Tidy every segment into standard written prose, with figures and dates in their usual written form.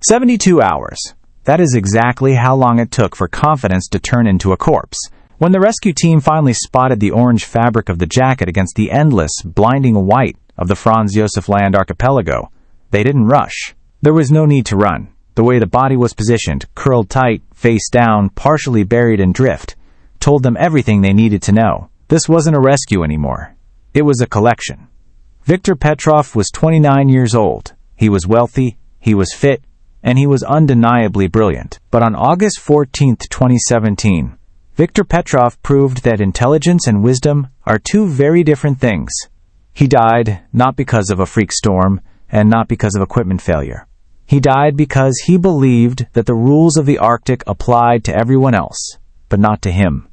72 hours. That is exactly how long it took for confidence to turn into a corpse. When the rescue team finally spotted the orange fabric of the jacket against the endless, blinding white of the Franz Josef Land archipelago, they didn't rush. There was no need to run. The way the body was positioned, curled tight, face down, partially buried in drift, told them everything they needed to know. This wasn't a rescue anymore. It was a collection. Viktor Petrov was 29 years old. He was wealthy, he was fit, and he was undeniably brilliant. But on August 14, 2017, Viktor Petrov proved that intelligence and wisdom are two very different things. He died not because of a freak storm and not because of equipment failure. He died because he believed that the rules of the Arctic applied to everyone else, but not to him.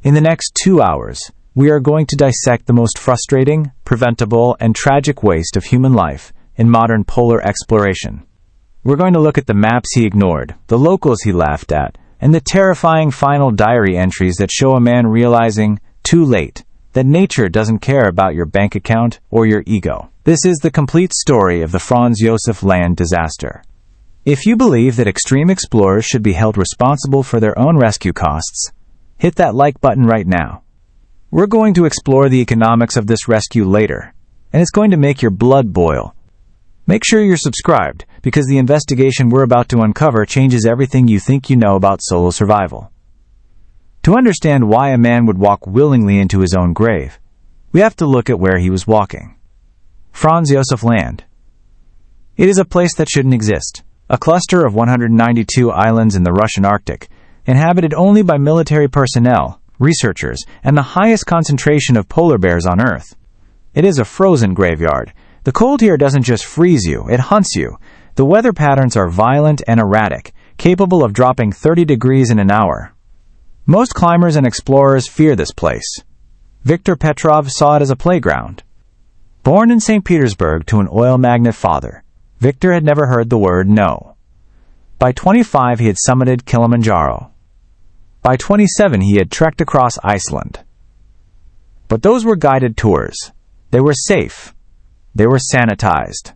In the next 2 hours, we are going to dissect the most frustrating, preventable, and tragic waste of human life in modern polar exploration. We're going to look at the maps he ignored, the locals he laughed at, and the terrifying final diary entries that show a man realizing, too late, that nature doesn't care about your bank account or your ego. This is the complete story of the Franz Josef Land disaster. If you believe that extreme explorers should be held responsible for their own rescue costs, hit that like button right now. We're going to explore the economics of this rescue later, and it's going to make your blood boil. Make sure you're subscribed, because the investigation we're about to uncover changes everything you think you know about solo survival. To understand why a man would walk willingly into his own grave, we have to look at where he was walking. Franz Josef Land. It is a place that shouldn't exist, a cluster of 192 islands in the Russian Arctic, inhabited only by military personnel, researchers, and the highest concentration of polar bears on Earth. It is a frozen graveyard. The cold here doesn't just freeze you, it hunts you. The weather patterns are violent and erratic, capable of dropping 30 degrees in an hour. Most climbers and explorers fear this place. Viktor Petrov saw it as a playground. Born in St. Petersburg to an oil magnate father, Viktor had never heard the word no. By 25, he had summited Kilimanjaro. By 27, he had trekked across Iceland. But those were guided tours. They were safe. They were sanitized.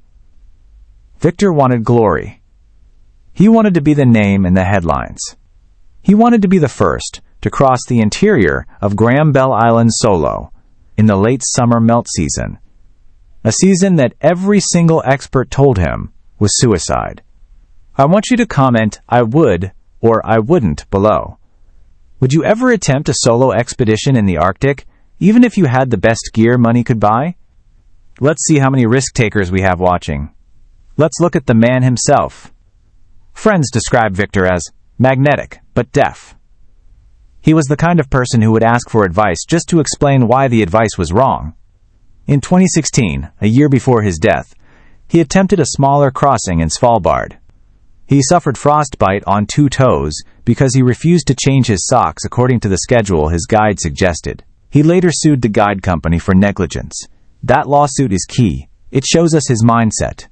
Viktor wanted glory. He wanted to be the name in the headlines. He wanted to be the first to cross the interior of Graham Bell Island solo in the late summer melt season, a season that every single expert told him was suicide. I want you to comment "I would" or "I wouldn't" below. Would you ever attempt a solo expedition in the Arctic, even if you had the best gear money could buy? Let's see how many risk takers we have watching. Let's look at the man himself. Friends describe Viktor as magnetic, but deaf. He was the kind of person who would ask for advice just to explain why the advice was wrong. In 2016, a year before his death, he attempted a smaller crossing in Svalbard. He suffered frostbite on 2 toes because he refused to change his socks according to the schedule his guide suggested. He later sued the guide company for negligence. That lawsuit is key. It shows us his mindset.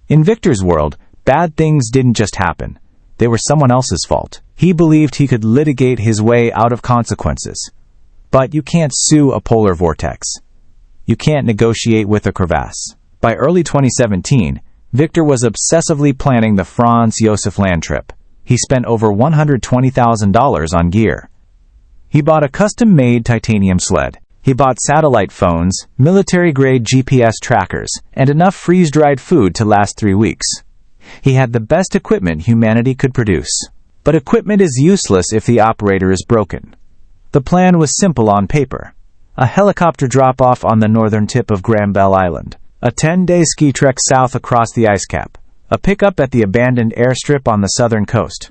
In Viktor's world, bad things didn't just happen. They were someone else's fault. He believed he could litigate his way out of consequences. But you can't sue a polar vortex. You can't negotiate with a crevasse. By early 2017, Viktor was obsessively planning the Franz Josef Land trip. He spent over $120,000 on gear. He bought a custom-made titanium sled. He bought satellite phones, military-grade GPS trackers, and enough freeze-dried food to last 3 weeks. He had the best equipment humanity could produce. But equipment is useless if the operator is broken. The plan was simple on paper. A helicopter drop-off on the northern tip of Graham Bell Island. A 10-day ski trek south across the ice cap. A pickup at the abandoned airstrip on the southern coast.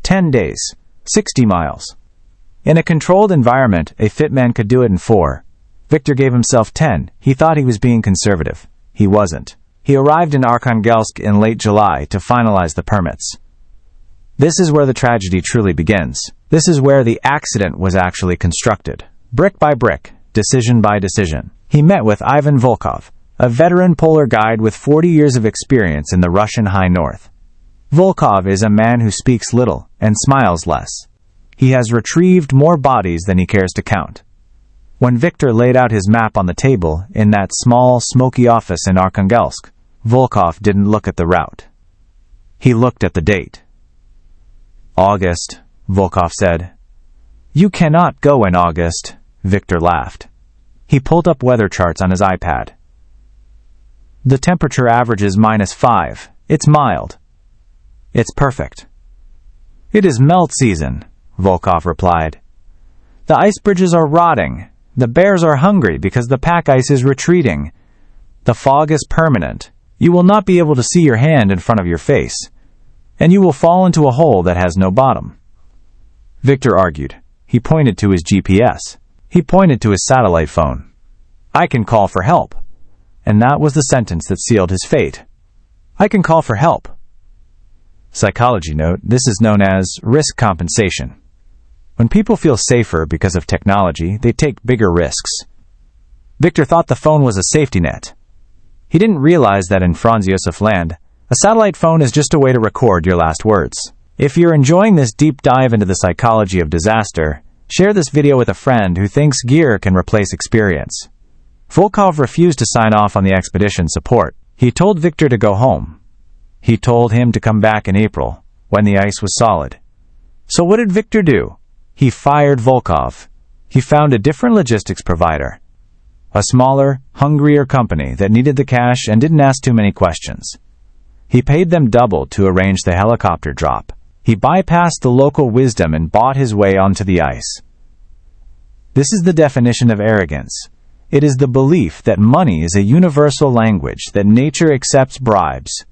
10 days. 60 miles. In a controlled environment, a fit man could do it in 4. Viktor gave himself 10. He thought he was being conservative. He wasn't. He arrived in Arkhangelsk in late July to finalize the permits. This is where the tragedy truly begins. This is where the accident was actually constructed. Brick by brick, decision by decision. He met with Ivan Volkov, a veteran polar guide with 40 years of experience in the Russian high north. Volkov is a man who speaks little and smiles less. He has retrieved more bodies than he cares to count. When Viktor laid out his map on the table in that small, smoky office in Arkhangelsk, Volkov didn't look at the route. He looked at the date. "August," Volkov said. "You cannot go in August," Victor laughed. He pulled up weather charts on his iPad. "The temperature averages -5. It's mild. It's perfect." "It is melt season," Volkov replied. "The ice bridges are rotting. The bears are hungry because the pack ice is retreating. The fog is permanent. You will not be able to see your hand in front of your face, and you will fall into a hole that has no bottom." Victor argued. He pointed to his GPS. He pointed to his satellite phone. "I can call for help." And that was the sentence that sealed his fate. "I can call for help." Psychology note: this is known as risk compensation. When people feel safer because of technology, they take bigger risks. Victor thought the phone was a safety net. He didn't realize that in Franz Josef land, a satellite phone is just a way to record your last words. If you're enjoying this deep dive into the psychology of disaster, share this video with a friend who thinks gear can replace experience. Volkov refused to sign off on the expedition support. He told Victor to go home. He told him to come back in April, when the ice was solid. So what did Victor do? He fired Volkov. He found a different logistics provider. A smaller, hungrier company that needed the cash and didn't ask too many questions. He paid them double to arrange the helicopter drop. He bypassed the local wisdom and bought his way onto the ice. This is the definition of arrogance. It is the belief that money is a universal language, that nature accepts bribes.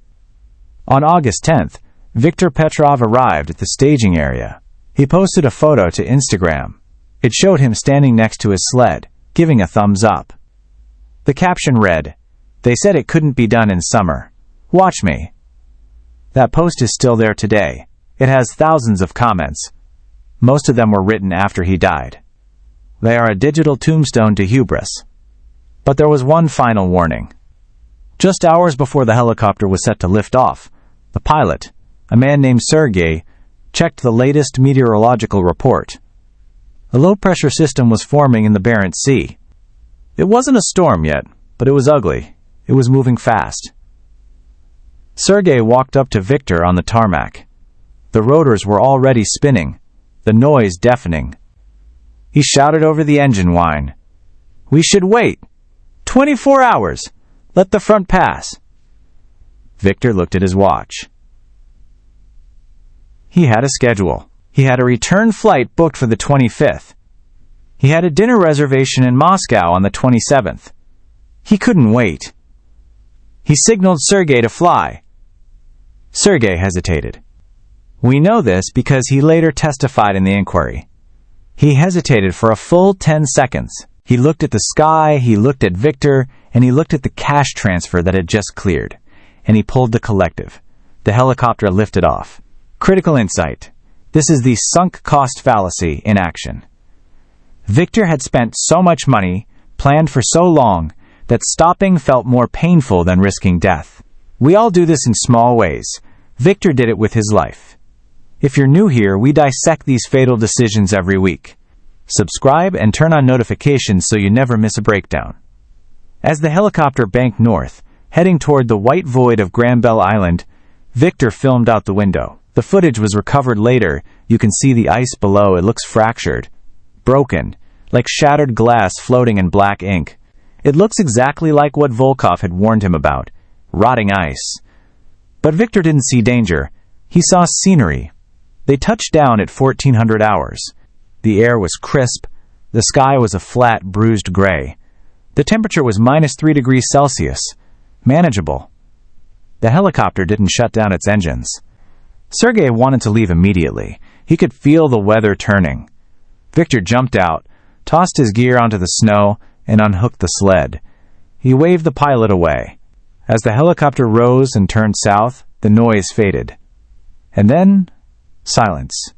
On August 10th, Viktor Petrov arrived at the staging area. He posted a photo to Instagram. It showed him standing next to his sled, giving a thumbs up. The caption read, "They said it couldn't be done in summer. Watch me." That post is still there today. It has thousands of comments. Most of them were written after he died. They are a digital tombstone to hubris. But there was one final warning. Just hours before the helicopter was set to lift off, the pilot, a man named Sergei, checked the latest meteorological report. A low-pressure system was forming in the Barents Sea. It wasn't a storm yet, but it was ugly. It was moving fast. Sergei walked up to Victor on the tarmac. The rotors were already spinning, the noise deafening. He shouted over the engine whine, "We should wait! 24 hours! Let the front pass!" Victor looked at his watch. He had a schedule. He had a return flight booked for the 25th. He had a dinner reservation in Moscow on the 27th. He couldn't wait. He signaled Sergei to fly. Sergei hesitated. We know this because he later testified in the inquiry. He hesitated for a full 10 seconds. He looked at the sky, he looked at Victor, and he looked at the cash transfer that had just cleared. And he pulled the collective. The helicopter lifted off. Critical insight. This is the sunk cost fallacy in action. Victor had spent so much money, planned for so long, that stopping felt more painful than risking death. We all do this in small ways. Victor did it with his life. If you're new here, we dissect these fatal decisions every week. Subscribe and turn on notifications so you never miss a breakdown. As the helicopter banked north, heading toward the white void of Granville Island, Victor filmed out the window. The footage was recovered later. You can see the ice below. It looks fractured, broken, like shattered glass floating in black ink. It looks exactly like what Volkov had warned him about, rotting ice. But Victor didn't see danger. He saw scenery. They touched down at 1400 hours. The air was crisp. The sky was a flat, bruised gray. The temperature was -3 degrees Celsius. Manageable. The helicopter didn't shut down its engines. Sergei wanted to leave immediately. He could feel the weather turning. Victor jumped out, tossed his gear onto the snow, and unhooked the sled. He waved the pilot away. As the helicopter rose and turned south, the noise faded. And then, silence.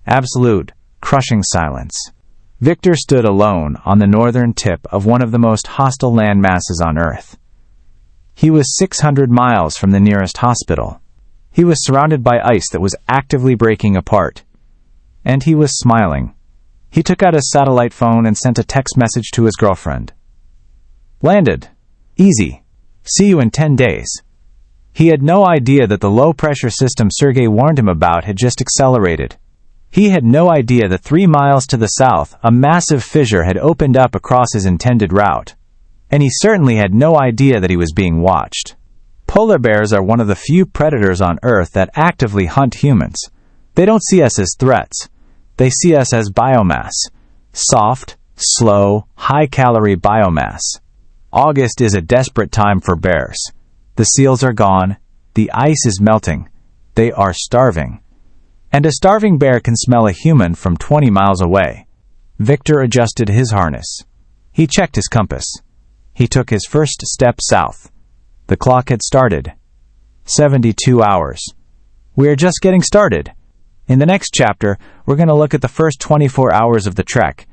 Absolute, crushing silence. Victor stood alone on the northern tip of one of the most hostile land masses on Earth. He was 600 miles from the nearest hospital. He was surrounded by ice that was actively breaking apart. And he was smiling. He took out his satellite phone and sent a text message to his girlfriend. Landed. Easy. See you in 10 days. He had no idea that the low-pressure system Sergei warned him about had just accelerated. He had no idea that 3 miles to the south, a massive fissure had opened up across his intended route. And he certainly had no idea that he was being watched. Polar bears are one of the few predators on Earth that actively hunt humans. They don't see us as threats. They see us as biomass. Soft, slow, high-calorie biomass. August is a desperate time for bears. The seals are gone. The ice is melting. They are starving. And a starving bear can smell a human from 20 miles away. Victor adjusted his harness. He checked his compass. He took his first step south. The clock had started. 72 hours. We are just getting started. In the next chapter, we're going to look at the first 24 hours of the trek,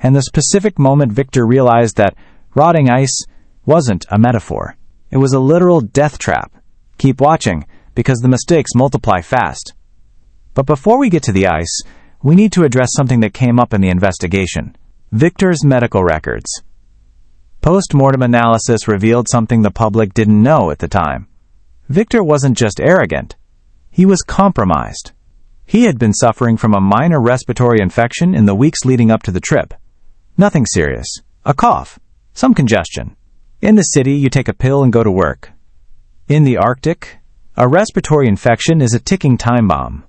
and the specific moment Victor realized that rotting ice wasn't a metaphor. It was a literal death trap. Keep watching, because the mistakes multiply fast. But before we get to the ice, we need to address something that came up in the investigation. Victor's medical records. Post-mortem analysis revealed something the public didn't know at the time. Victor wasn't just arrogant. He was compromised. He had been suffering from a minor respiratory infection in the weeks leading up to the trip. Nothing serious. A cough. Some congestion. In the city, you take a pill and go to work. In the Arctic, a respiratory infection is a ticking time bomb.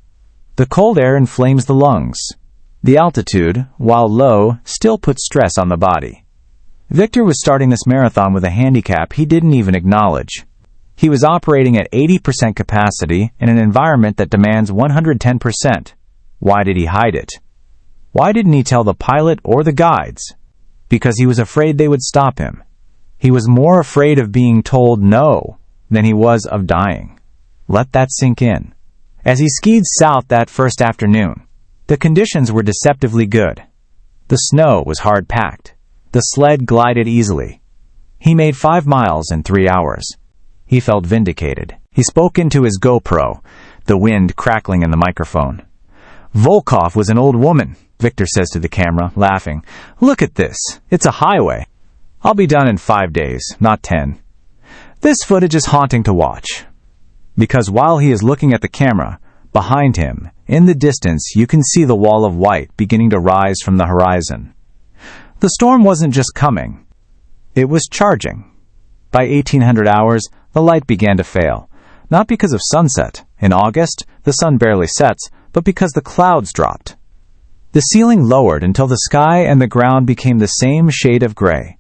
The cold air inflames the lungs. The altitude, while low, still puts stress on the body. Victor was starting this marathon with a handicap he didn't even acknowledge. He was operating at 80% capacity in an environment that demands 110%. Why did he hide it? Why didn't he tell the pilot or the guides? Because he was afraid they would stop him. He was more afraid of being told no than he was of dying. Let that sink in. As he skied south that first afternoon, the conditions were deceptively good. The snow was hard-packed. The sled glided easily. He made 5 miles in 3 hours. He felt vindicated. He spoke into his GoPro, the wind crackling in the microphone. Volkov was an old woman, Victor says to the camera, laughing. Look at this. It's a highway. I'll be done in 5 days, not 10. This footage is haunting to watch. Because while he is looking at the camera, behind him, in the distance, you can see the wall of white beginning to rise from the horizon. The storm wasn't just coming. It was charging. By 1800 hours, the light began to fail. Not because of sunset. In August, the sun barely sets, but because the clouds dropped. The ceiling lowered until the sky and the ground became the same shade of gray.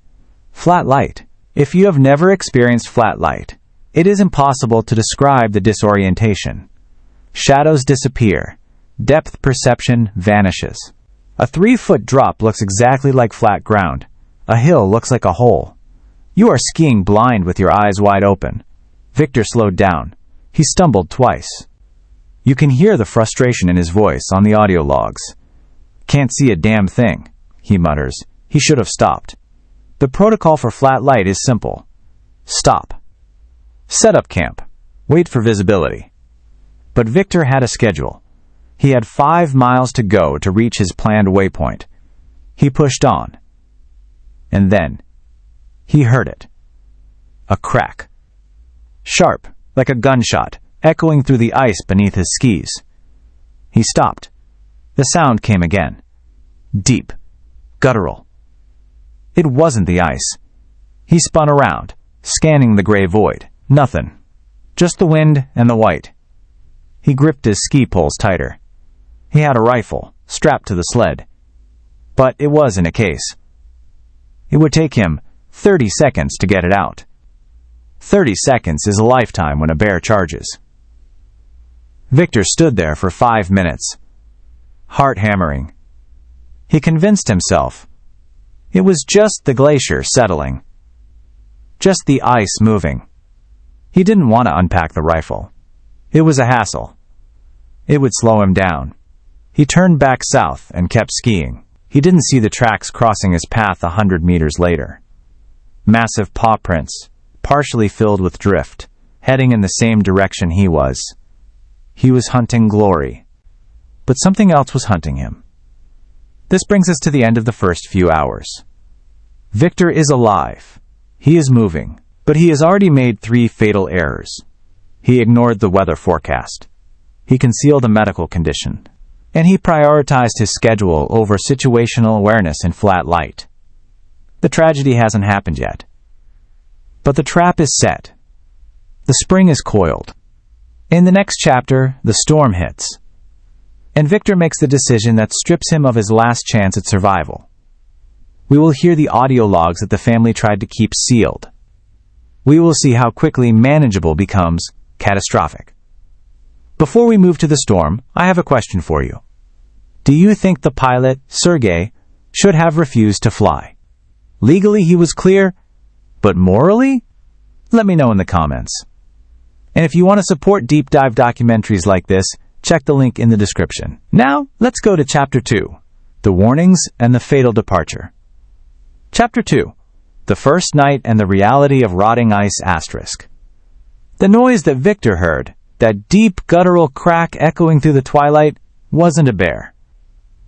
Flat light. If you have never experienced flat light, it is impossible to describe the disorientation. Shadows disappear. Depth perception vanishes. A 3-foot drop looks exactly like flat ground. A hill looks like a hole. You are skiing blind with your eyes wide open. Victor slowed down. He stumbled twice. You can hear the frustration in his voice on the audio logs. Can't see a damn thing, he mutters. He should have stopped. The protocol for flat light is simple. Stop. Set up camp. Wait for visibility. But Victor had a schedule. He had 5 miles to go to reach his planned waypoint. He pushed on. And then he heard it. A crack. Sharp, like a gunshot, echoing through the ice beneath his skis. He stopped. The sound came again. Deep. Guttural. It wasn't the ice. He spun around, scanning the gray void. Nothing. Just the wind and the white. He gripped his ski poles tighter. He had a rifle, strapped to the sled. But it was in a case. It would take him 30 seconds to get it out. 30 seconds is a lifetime when a bear charges. Victor stood there for 5 minutes, heart hammering. He convinced himself it was just the glacier settling, just the ice moving. He didn't want to unpack the rifle. It was a hassle. It would slow him down. He turned back south and kept skiing. He didn't see the tracks crossing his path 100 meters later. Massive paw prints, partially filled with drift, heading in the same direction he was. He was hunting glory. But something else was hunting him. This brings us to the end of the first few hours. Victor is alive. He is moving, but he has already made 3 fatal errors. He ignored the weather forecast. He concealed a medical condition. And he prioritized his schedule over situational awareness in flat light. The tragedy hasn't happened yet. But the trap is set. The spring is coiled. In the next chapter, the storm hits. And Victor makes the decision that strips him of his last chance at survival. We will hear the audio logs that the family tried to keep sealed. We will see how quickly manageable becomes catastrophic. Before we move to the storm, I have a question for you. Do you think the pilot, Sergei, should have refused to fly? Legally, he was clear, but morally? Let me know in the comments. And if you want to support deep dive documentaries like this, check the link in the description. Now, let's go to Chapter 2, The Warnings and the Fatal Departure. Chapter 2, The First Night and the Reality of Rotting Ice *. The noise that Victor heard, that deep guttural crack echoing through the twilight, wasn't a bear.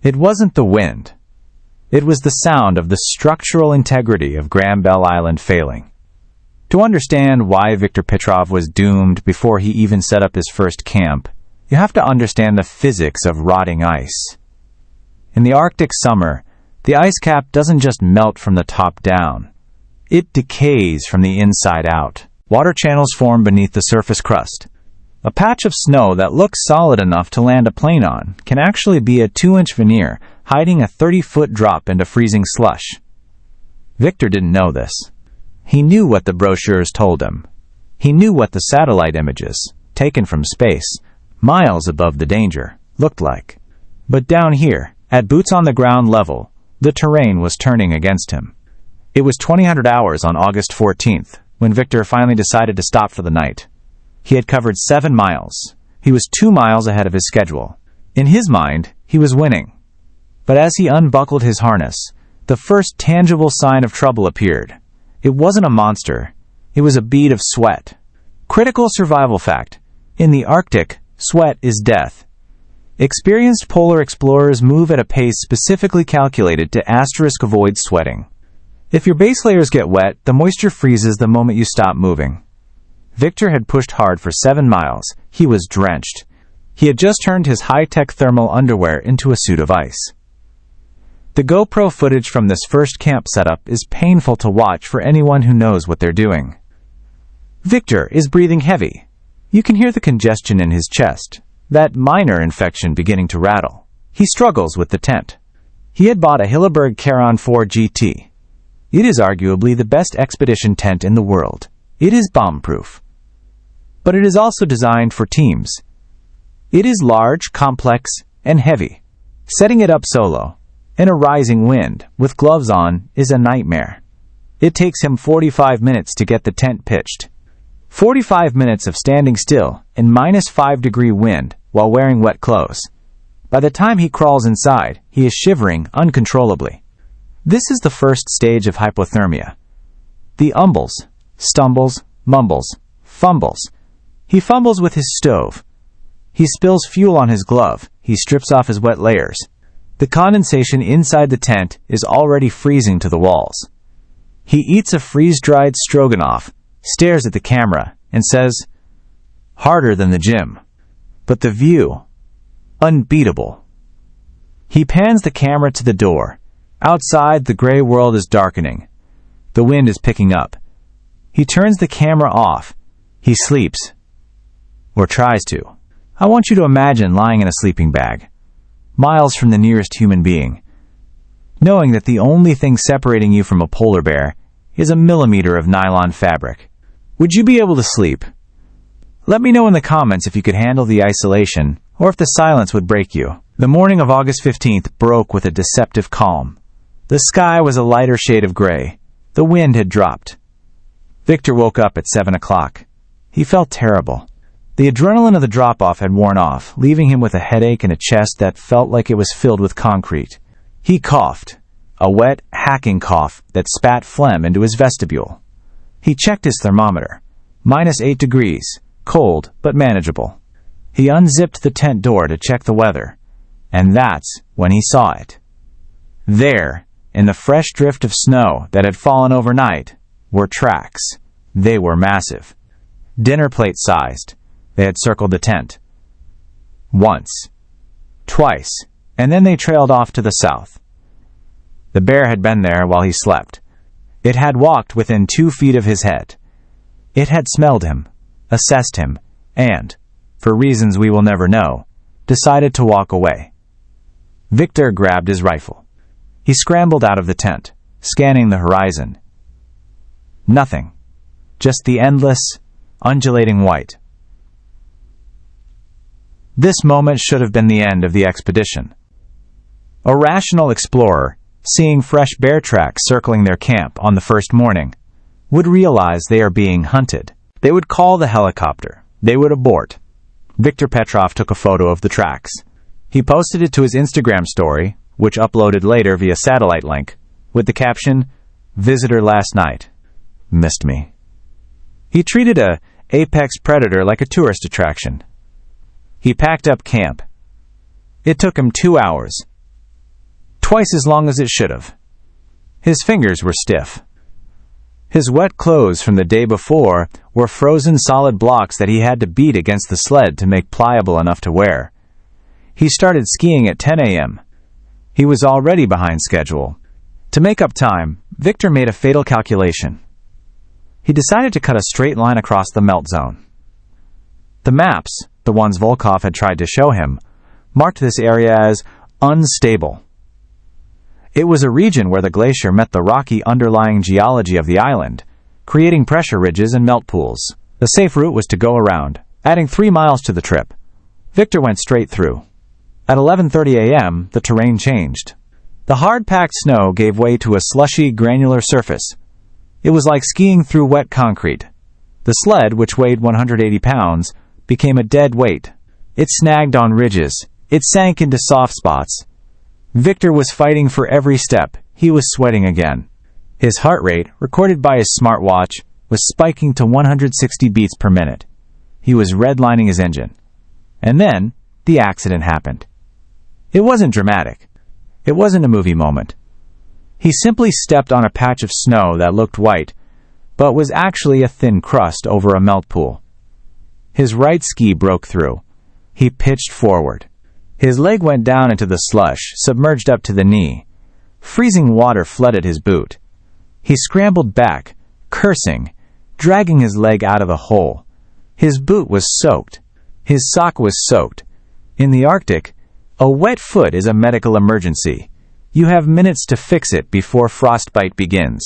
It wasn't the wind. It was the sound of the structural integrity of Graham Bell Island failing. To understand why Viktor Petrov was doomed before he even set up his first camp, you have to understand the physics of rotting ice. In the Arctic summer, the ice cap doesn't just melt from the top down. It decays from the inside out. Water channels form beneath the surface crust. A patch of snow that looks solid enough to land a plane on can actually be a 2-inch veneer hiding a 30-foot drop into freezing slush. Victor didn't know this. He knew what the brochures told him. He knew what the satellite images, taken from space, miles above the danger, looked like. But down here, at boots-on-the-ground level, the terrain was turning against him. It was 2000 hours on August 14th, when Victor finally decided to stop for the night. He had covered 7 miles. He was 2 miles ahead of his schedule. In his mind, he was winning. But as he unbuckled his harness, the first tangible sign of trouble appeared. It wasn't a monster. It was a bead of sweat. Critical survival fact. In the Arctic, sweat is death. Experienced polar explorers move at a pace specifically calculated to * avoid sweating. If your base layers get wet, the moisture freezes the moment you stop moving. Victor had pushed hard for 7 miles. He was drenched. He had just turned his high-tech thermal underwear into a suit of ice. The GoPro footage from this first camp setup is painful to watch for anyone who knows what they're doing. Victor is breathing heavy. You can hear the congestion in his chest, that minor infection beginning to rattle. He struggles with the tent. He had bought a Hilleberg Charon 4 GT. It is arguably the best expedition tent in the world. It is bomb-proof. But it is also designed for teams. It is large, complex, and heavy. Setting it up solo, in a rising wind, with gloves on, is a nightmare. It takes him 45 minutes to get the tent pitched. 45 minutes of standing still in -5-degree wind while wearing wet clothes. By the time he crawls inside, he is shivering uncontrollably. This is the first stage of hypothermia. The umbles, stumbles, mumbles, fumbles. He fumbles with his stove. He spills fuel on his glove. He strips off his wet layers. The condensation inside the tent is already freezing to the walls. He eats a freeze-dried stroganoff, stares at the camera, and says, "Harder than the gym." But the view, unbeatable. He pans the camera to the door. Outside, the gray world is darkening. The wind is picking up. He turns the camera off. He sleeps. Or tries to. I want you to imagine lying in a sleeping bag, miles from the nearest human being, knowing that the only thing separating you from a polar bear is a millimeter of nylon fabric. Would you be able to sleep? Let me know in the comments if you could handle the isolation, or if the silence would break you. The morning of August 15th broke with a deceptive calm. The sky was a lighter shade of gray. The wind had dropped. Victor woke up at 7 o'clock. He felt terrible. The adrenaline of the drop-off had worn off, leaving him with a headache and a chest that felt like it was filled with concrete. He coughed, a wet, hacking cough that spat phlegm into his vestibule. He checked his thermometer. -8 degrees, cold but manageable. He unzipped the tent door to check the weather, and that's when he saw it. There, in the fresh drift of snow that had fallen overnight, were tracks. They were massive. Dinner plate sized. They had circled the tent. Once. Twice. And then they trailed off to the south. The bear had been there while he slept. It had walked within 2 feet of his head. It had smelled him, assessed him, and, for reasons we will never know, decided to walk away. Victor grabbed his rifle. He scrambled out of the tent, scanning the horizon. Nothing. Just the endless, undulating white. This moment should have been the end of the expedition. A rational explorer, seeing fresh bear tracks circling their camp on the first morning, would realize they are being hunted. They would call the helicopter. They would abort. Viktor Petrov took a photo of the tracks. He posted it to his Instagram story, which uploaded later via satellite link, with the caption, "Visitor last night. Missed me." He treated a apex predator like a tourist attraction. He packed up camp. It took him 2 hours. Twice as long as it should have. His fingers were stiff. His wet clothes from the day before were frozen solid blocks that he had to beat against the sled to make pliable enough to wear. He started skiing at 10 a.m. He was already behind schedule. To make up time, Victor made a fatal calculation. He decided to cut a straight line across the melt zone. The maps, the ones Volkov had tried to show him, marked this area as unstable. It was a region where the glacier met the rocky underlying geology of the island, creating pressure ridges and melt pools. The safe route was to go around, adding 3 miles to the trip. Victor went straight through. At 11:30 a.m., the terrain changed. The hard-packed snow gave way to a slushy, granular surface. It was like skiing through wet concrete. The sled, which weighed 180 pounds, became a dead weight. It snagged on ridges. It sank into soft spots. Victor was fighting for every step. He was sweating again. His heart rate, recorded by his smartwatch, was spiking to 160 beats per minute. He was redlining his engine. And then, the accident happened. It wasn't dramatic. It wasn't a movie moment. He simply stepped on a patch of snow that looked white, but was actually a thin crust over a melt pool. His right ski broke through. He pitched forward. His leg went down into the slush, submerged up to the knee. Freezing water flooded his boot. He scrambled back, cursing, dragging his leg out of the hole. His boot was soaked. His sock was soaked. In the Arctic, a wet foot is a medical emergency. You have minutes to fix it before frostbite begins.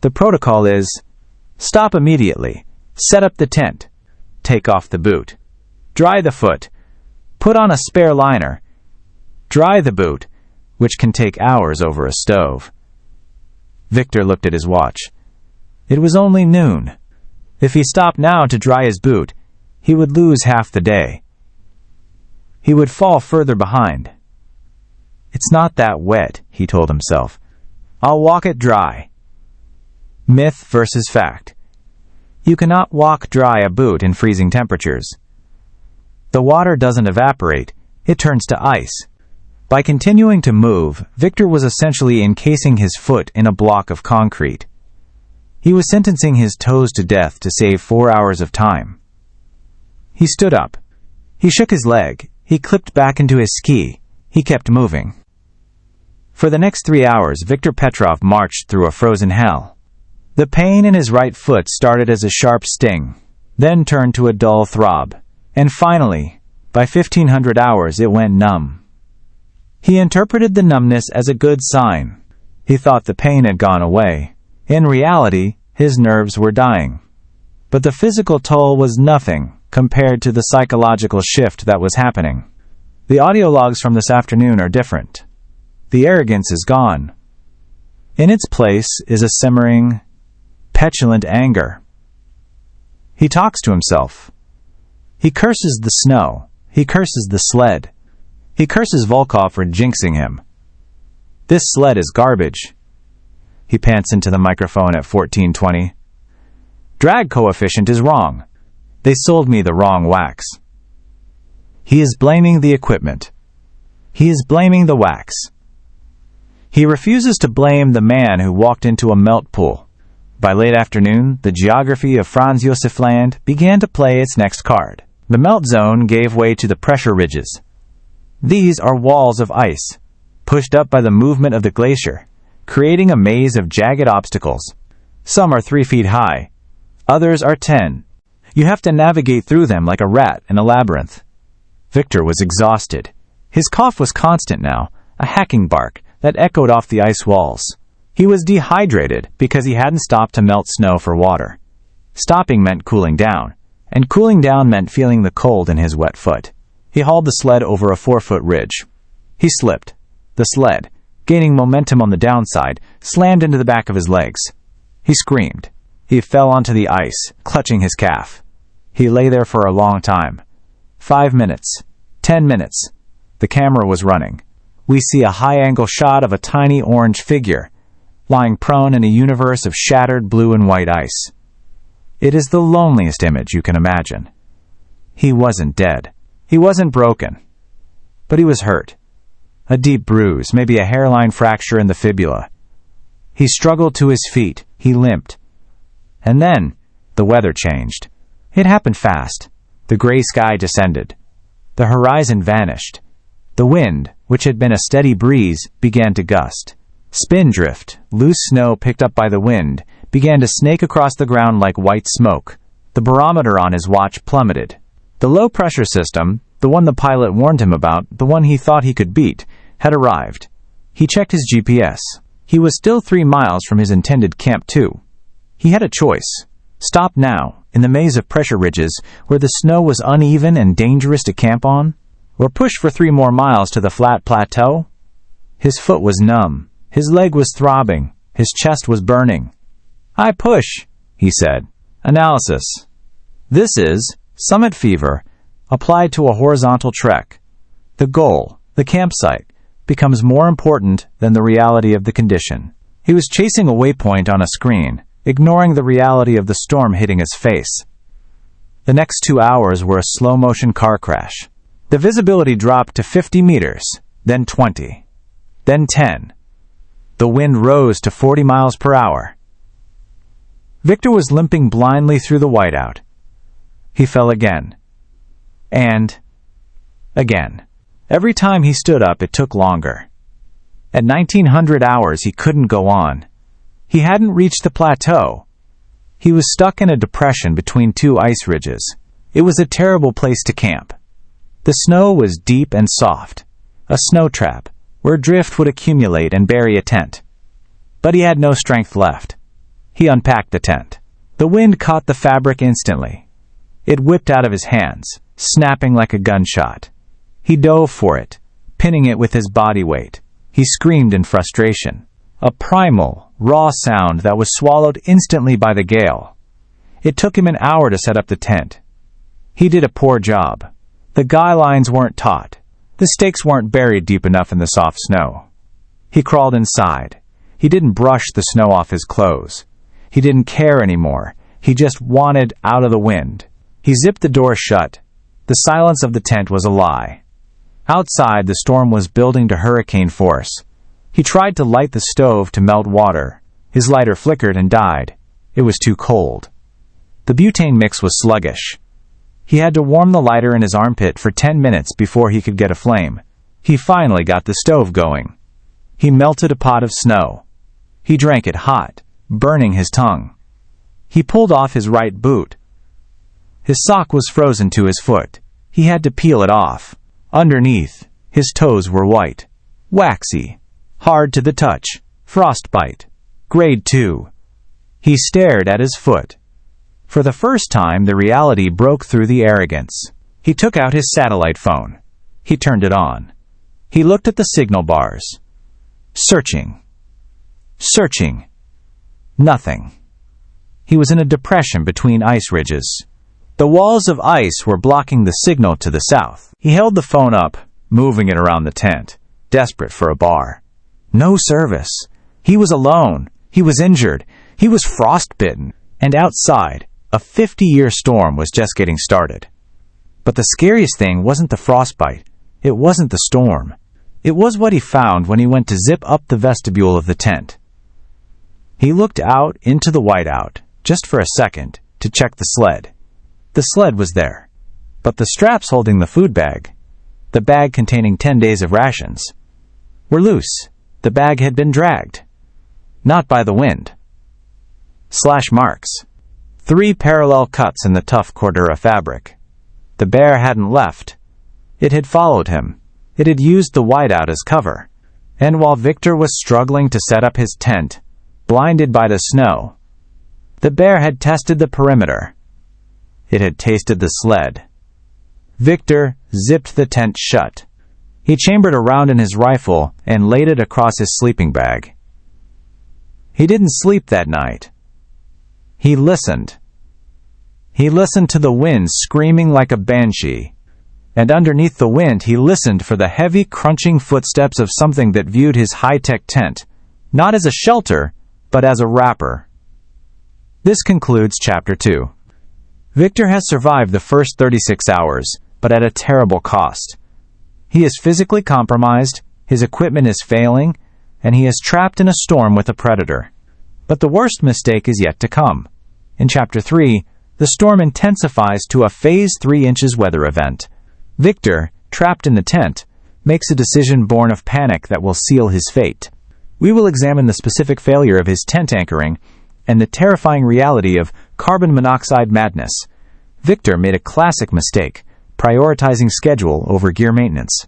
The protocol is, stop immediately, set up the tent, take off the boot, dry the foot, put on a spare liner, dry the boot, which can take hours over a stove. Victor looked at his watch. It was only noon. If he stopped now to dry his boot, he would lose half the day. He would fall further behind. It's not that wet, he told himself. I'll walk it dry. Myth versus fact. You cannot walk dry a boot in freezing temperatures. The water doesn't evaporate, it turns to ice. By continuing to move, Victor was essentially encasing his foot in a block of concrete. He was sentencing his toes to death to save 4 hours of time. He stood up. He shook his leg. He clipped back into his ski. He kept moving. For the next 3 hours, Viktor Petrov marched through a frozen hell. The pain in his right foot started as a sharp sting, then turned to a dull throb, and finally, by 1500 hours, it went numb. He interpreted the numbness as a good sign. He thought the pain had gone away. In reality, his nerves were dying. But the physical toll was nothing compared to the psychological shift that was happening. The audio logs from this afternoon are different. The arrogance is gone. In its place is a simmering, petulant anger. He talks to himself. He curses the snow. He curses the sled. He curses Volkov for jinxing him. This sled is garbage. He pants into the microphone at 14:20. Drag coefficient is wrong. They sold me the wrong wax. He is blaming the equipment. He is blaming the wax. He refuses to blame the man who walked into a melt pool. By late afternoon, the geography of Franz Josef Land began to play its next card. The melt zone gave way to the pressure ridges. These are walls of ice, pushed up by the movement of the glacier, creating a maze of jagged obstacles. Some are 3 feet high. Others are 10. You have to navigate through them like a rat in a labyrinth. Victor was exhausted. His cough was constant now, a hacking bark that echoed off the ice walls. He was dehydrated because he hadn't stopped to melt snow for water. Stopping meant cooling down, and cooling down meant feeling the cold in his wet foot. He hauled the sled over a 4-foot ridge. He slipped. The sled, gaining momentum on the downside, slammed into the back of his legs. He screamed. He fell onto the ice, clutching his calf. He lay there for a long time. 5 minutes. 10 minutes. The camera was running. We see a high-angle shot of a tiny orange figure, lying prone in a universe of shattered blue and white ice. It is the loneliest image you can imagine. He wasn't dead. He wasn't broken. But he was hurt. A deep bruise, maybe a hairline fracture in the fibula. He struggled to his feet. He limped. And then, the weather changed. It happened fast. The gray sky descended. The horizon vanished. The wind, which had been a steady breeze, began to gust. Spindrift, loose snow picked up by the wind, began to snake across the ground like white smoke. The barometer on his watch plummeted. The low-pressure system, the one the pilot warned him about, the one he thought he could beat, had arrived. He checked his GPS. He was still 3 miles from his intended Camp 2. He had a choice. Stop now, in the maze of pressure ridges, where the snow was uneven and dangerous to camp on, or push for 3 more miles to the flat plateau. His foot was numb. His leg was throbbing. His chest was burning. "I push," he said. Analysis. This is summit fever applied to a horizontal trek. The goal, the campsite, becomes more important than the reality of the condition. He was chasing a waypoint on a screen, ignoring the reality of the storm hitting his face. The next 2 hours were a slow-motion car crash. The visibility dropped to 50 meters, then 20, then 10. The wind rose to 40 miles per hour. Victor was limping blindly through the whiteout. He fell again. And again. Every time he stood up, it took longer. At 1900 hours, he couldn't go on. He hadn't reached the plateau. He was stuck in a depression between 2 ice ridges. It was a terrible place to camp. The snow was deep and soft, a snow trap, where drift would accumulate and bury a tent. But he had no strength left. He unpacked the tent. The wind caught the fabric instantly. It whipped out of his hands, snapping like a gunshot. He dove for it, pinning it with his body weight. He screamed in frustration, a primal, raw sound that was swallowed instantly by the gale. It took him an hour to set up the tent. He did a poor job. The guy lines weren't taut. The stakes weren't buried deep enough in the soft snow. He crawled inside. He didn't brush the snow off his clothes. He didn't care anymore. He just wanted out of the wind. He zipped the door shut. The silence of the tent was a lie. Outside, the storm was building to hurricane force. He tried to light the stove to melt water. His lighter flickered and died. It was too cold. The butane mix was sluggish. He had to warm the lighter in his armpit for 10 minutes before he could get a flame. He finally got the stove going. He melted a pot of snow. He drank it hot, burning his tongue. He pulled off his right boot. His sock was frozen to his foot. He had to peel it off. Underneath, his toes were white, waxy, hard to the touch, frostbite, grade 2. He stared at his foot. For the first time, the reality broke through the arrogance. He took out his satellite phone. He turned it on. He looked at the signal bars. Searching. Searching. Nothing. He was in a depression between ice ridges. The walls of ice were blocking the signal to the south. He held the phone up, moving it around the tent, desperate for a bar. No service. He was alone. He was injured. He was frostbitten. And outside, a 50-year storm was just getting started. But the scariest thing wasn't the frostbite. It wasn't the storm. It was what he found when he went to zip up the vestibule of the tent. He looked out into the whiteout, just for a second, to check the sled. The sled was there. But the straps holding the food bag, the bag containing 10 days of rations, were loose. The bag had been dragged. Not by the wind. Slash marks. 3 parallel cuts in the tough cordura fabric. The bear hadn't left. It had followed him. It had used the whiteout as cover. And while Victor was struggling to set up his tent, blinded by the snow, the bear had tested the perimeter. It had tasted the sled. Victor zipped the tent shut. He chambered a round in his rifle and laid it across his sleeping bag. He didn't sleep that night. He listened. He listened to the wind screaming like a banshee. And underneath the wind he listened for the heavy, crunching footsteps of something that viewed his high-tech tent, not as a shelter, but as a wrapper. This concludes Chapter 2. Victor has survived the first 36 hours, but at a terrible cost. He is physically compromised, his equipment is failing, and he is trapped in a storm with a predator. But the worst mistake is yet to come. In Chapter 3, the storm intensifies to a Phase 3 inches weather event. Victor, trapped in the tent, makes a decision born of panic that will seal his fate. We will examine the specific failure of his tent anchoring and the terrifying reality of carbon monoxide madness. Victor made a classic mistake, prioritizing schedule over gear maintenance.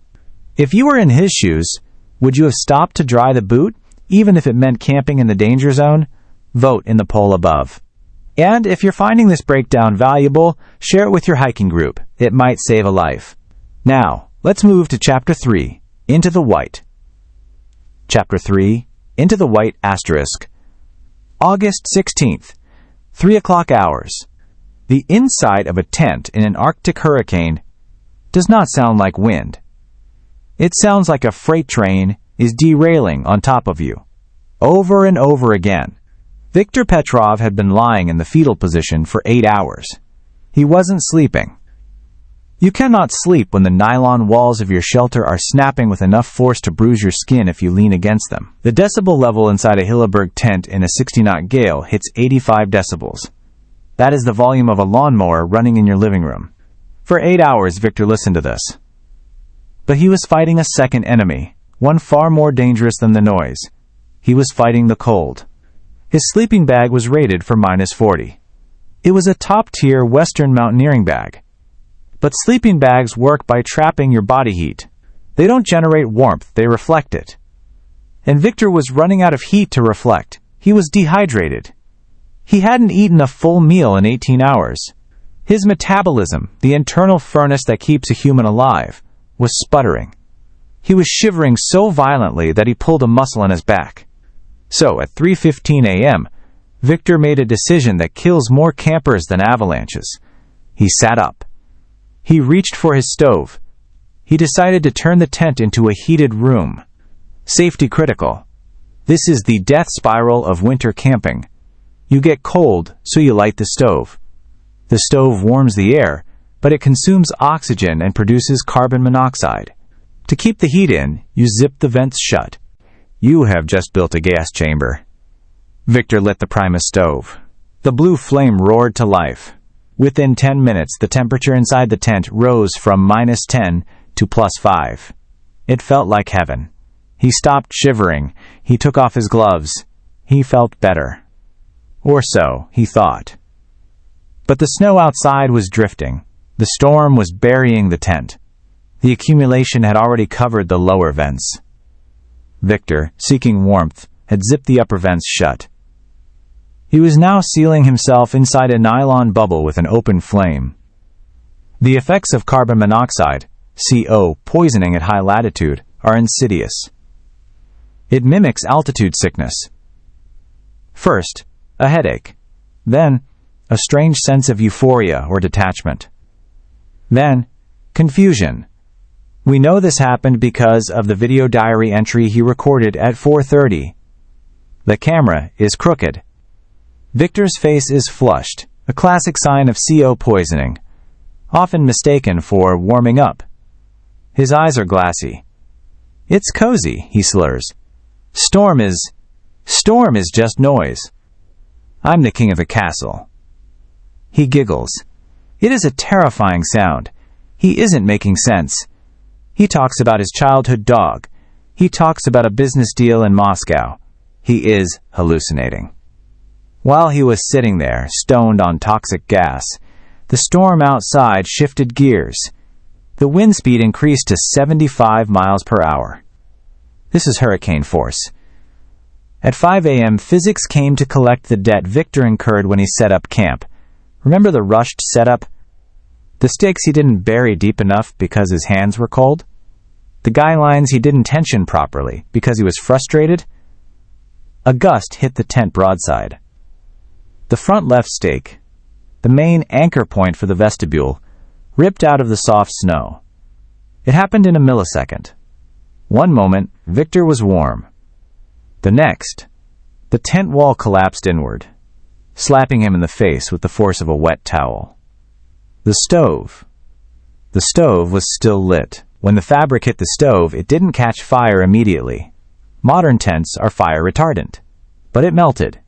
If you were in his shoes, would you have stopped to dry the boot, even if it meant camping in the danger zone? Vote in the poll above. And if you're finding this breakdown valuable, share it with your hiking group. It might save a life. Now, let's move to Chapter 3, Into the White. Chapter 3, Into the White *. August 16th, 3 o'clock hours. The inside of a tent in an Arctic hurricane does not sound like wind. It sounds like a freight train is derailing on top of you. Over and over again. Victor Petrov had been lying in the fetal position for 8 hours. He wasn't sleeping. You cannot sleep when the nylon walls of your shelter are snapping with enough force to bruise your skin if you lean against them. The decibel level inside a Hilleberg tent in a 60-knot gale hits 85 decibels. That is the volume of a lawnmower running in your living room. For 8 hours, Victor listened to this. But he was fighting a second enemy, one far more dangerous than the noise. He was fighting the cold. His sleeping bag was rated for -40. It was a top-tier Western mountaineering bag. But sleeping bags work by trapping your body heat. They don't generate warmth, they reflect it. And Victor was running out of heat to reflect. He was dehydrated. He hadn't eaten a full meal in 18 hours. His metabolism, the internal furnace that keeps a human alive, was sputtering. He was shivering so violently that he pulled a muscle in his back. So, at 3:15 a.m., Victor made a decision that kills more campers than avalanches. He sat up. He reached for his stove. He decided to turn the tent into a heated room. Safety critical. This is the death spiral of winter camping. You get cold, so you light the stove. The stove warms the air, but it consumes oxygen and produces carbon monoxide. To keep the heat in, you zip the vents shut. You have just built a gas chamber. Victor lit the Primus stove. The blue flame roared to life. Within 10 minutes, the temperature inside the tent rose from -10 to +5. It felt like heaven. He stopped shivering. He took off his gloves. He felt better. Or so, he thought. But the snow outside was drifting. The storm was burying the tent. The accumulation had already covered the lower vents. Victor, seeking warmth, had zipped the upper vents shut. He was now sealing himself inside a nylon bubble with an open flame. The effects of carbon monoxide, CO, poisoning at high latitude, are insidious. It mimics altitude sickness. First, a headache. Then, a strange sense of euphoria or detachment. Then, confusion. We know this happened because of the video diary entry he recorded at 4:30. The camera is crooked. Victor's face is flushed, a classic sign of CO poisoning, often mistaken for warming up. His eyes are glassy. It's cozy, he slurs. Storm is just noise. I'm the king of the castle. He giggles. It is a terrifying sound, He isn't making sense. He talks about his childhood dog. He talks about a business deal in Moscow. He is hallucinating. While he was sitting there, stoned on toxic gas, the storm outside shifted gears. The wind speed increased to 75 miles per hour. This is hurricane force. At 5 a.m., physics came to collect the debt Victor incurred when he set up camp. Remember the rushed setup? The stakes he didn't bury deep enough because his hands were cold? The guy lines he didn't tension properly because he was frustrated? A gust hit the tent broadside. The front left stake, the main anchor point for the vestibule, ripped out of the soft snow. It happened in a millisecond. One moment, Victor was warm. The next, the tent wall collapsed inward, slapping him in the face with the force of a wet towel. The stove was still lit. When the fabric hit the stove, it didn't catch fire immediately. Modern tents are fire retardant. But it melted.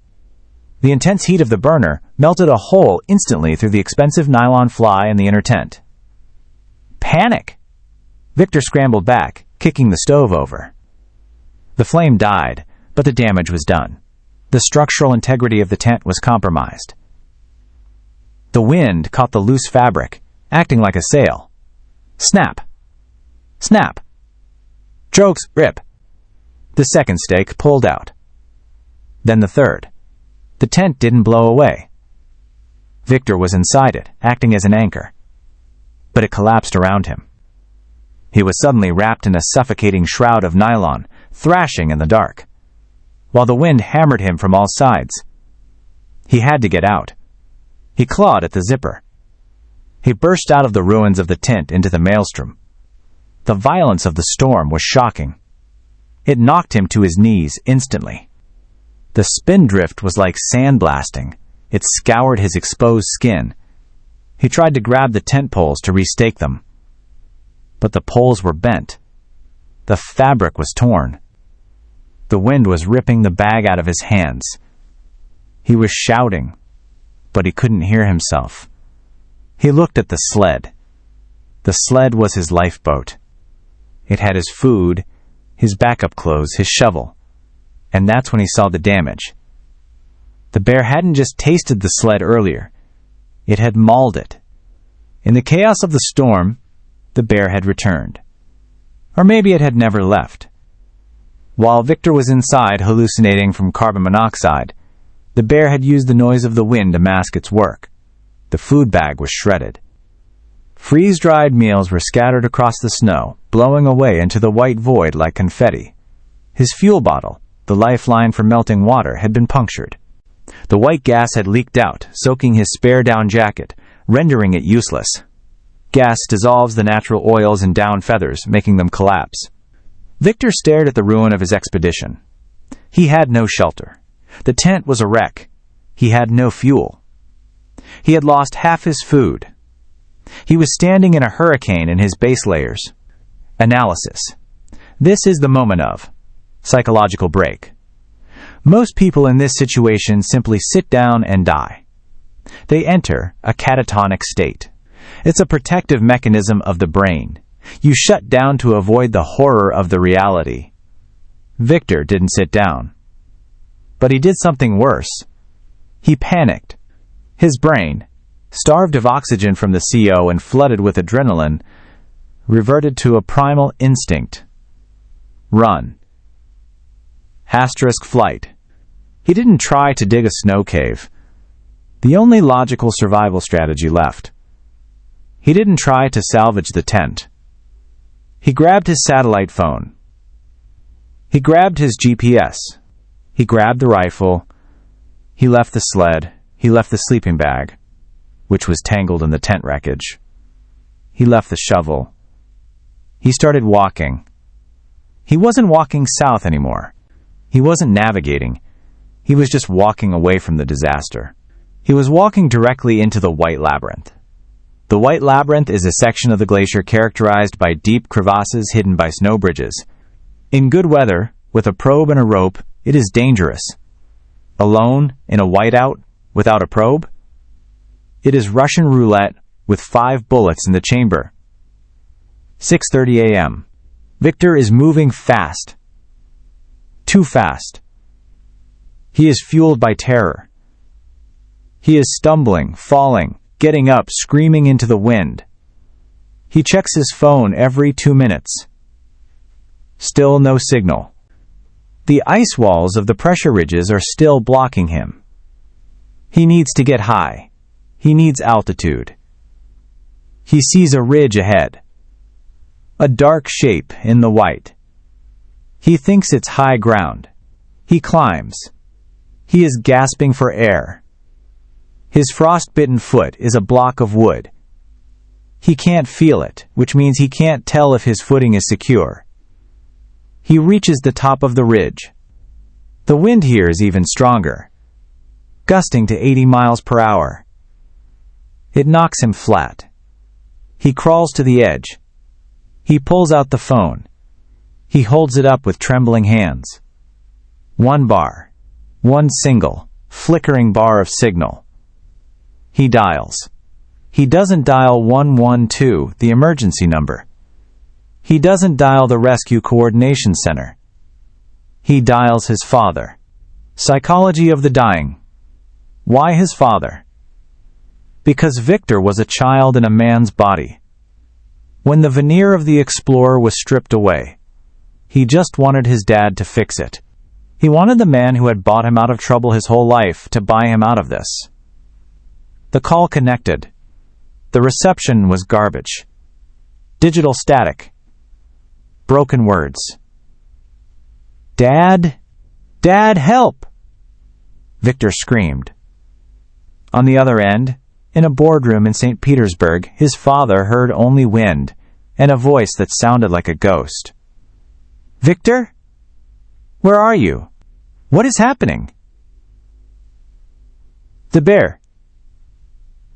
The intense heat of the burner melted a hole instantly through the expensive nylon fly in the inner tent. Panic! Victor scrambled back, kicking the stove over. The flame died, but the damage was done. The structural integrity of the tent was compromised. The wind caught the loose fabric, acting like a sail. Snap! Snap! Jokes, rip! The second stake pulled out. Then the third. The tent didn't blow away. Victor was inside it, acting as an anchor. But it collapsed around him. He was suddenly wrapped in a suffocating shroud of nylon, thrashing in the dark, while the wind hammered him from all sides. He had to get out. He clawed at the zipper. He burst out of the ruins of the tent into the maelstrom. The violence of the storm was shocking. It knocked him to his knees instantly. The spindrift was like sandblasting. It scoured his exposed skin. He tried to grab the tent poles to restake them. But the poles were bent. The fabric was torn. The wind was ripping the bag out of his hands. He was shouting, but he couldn't hear himself. He looked at the sled. The sled was his lifeboat. It had his food, his backup clothes, his shovel. And that's when he saw the damage. The bear hadn't just tasted the sled earlier. It had mauled it. In the chaos of the storm, the bear had returned. Or maybe it had never left. While Victor was inside hallucinating from carbon monoxide, the bear had used the noise of the wind to mask its work. The food bag was shredded. Freeze-dried meals were scattered across the snow, blowing away into the white void like confetti. His fuel bottle, the lifeline for melting water, had been punctured. The white gas had leaked out, soaking his spare down jacket, rendering it useless. Gas dissolves the natural oils in down feathers, making them collapse. Victor stared at the ruin of his expedition. He had no shelter. The tent was a wreck. He had no fuel. He had lost half his food. He was standing in a hurricane in his base layers. Analysis. This is the moment of psychological break. Most people in this situation simply sit down and die. They enter a catatonic state. It's a protective mechanism of the brain. You shut down to avoid the horror of the reality. Victor didn't sit down. But he did something worse. He panicked. His brain, starved of oxygen from the CO and flooded with adrenaline, reverted to a primal instinct. Run. Asterisk flight. He didn't try to dig a snow cave. The only logical survival strategy left. He didn't try to salvage the tent. He grabbed his satellite phone. He grabbed his GPS. He grabbed the rifle. He left the sled. He left the sleeping bag, which was tangled in the tent wreckage. He left the shovel. He started walking. He wasn't walking south anymore. He wasn't navigating. He was just walking away from the disaster. He was walking directly into the White Labyrinth. The White Labyrinth is a section of the glacier characterized by deep crevasses hidden by snow bridges. In good weather, with a probe and a rope, it is dangerous. Alone, in a whiteout, without a probe, it is Russian roulette with 5 bullets in the chamber. 6:30 a.m. Victor is moving fast. Too fast. He is fueled by terror. He is stumbling, falling, getting up, screaming into the wind. He checks his phone every 2 minutes. Still no signal. The ice walls of the pressure ridges are still blocking him. He needs to get high. He needs altitude. He sees a ridge ahead. A dark shape in the white. He thinks it's high ground. He climbs. He is gasping for air. His frostbitten foot is a block of wood. He can't feel it, which means he can't tell if his footing is secure. He reaches the top of the ridge. The wind here is even stronger, gusting to 80 miles per hour. It knocks him flat. He crawls to the edge. He pulls out the phone. He holds it up with trembling hands. 1 bar. 1 single, flickering bar of signal. He dials. He doesn't dial 112, the emergency number. He doesn't dial the Rescue Coordination Center. He dials his father. Psychology of the dying. Why his father? Because Victor was a child in a man's body. When the veneer of the explorer was stripped away, he just wanted his dad to fix it. He wanted the man who had bought him out of trouble his whole life to buy him out of this. The call connected. The reception was garbage. Digital static. Broken words. "Dad? Dad, help!" Victor screamed. On the other end, in a boardroom in St. Petersburg, his father heard only wind and a voice that sounded like a ghost. "Victor? Where are you? What is happening?" "The bear.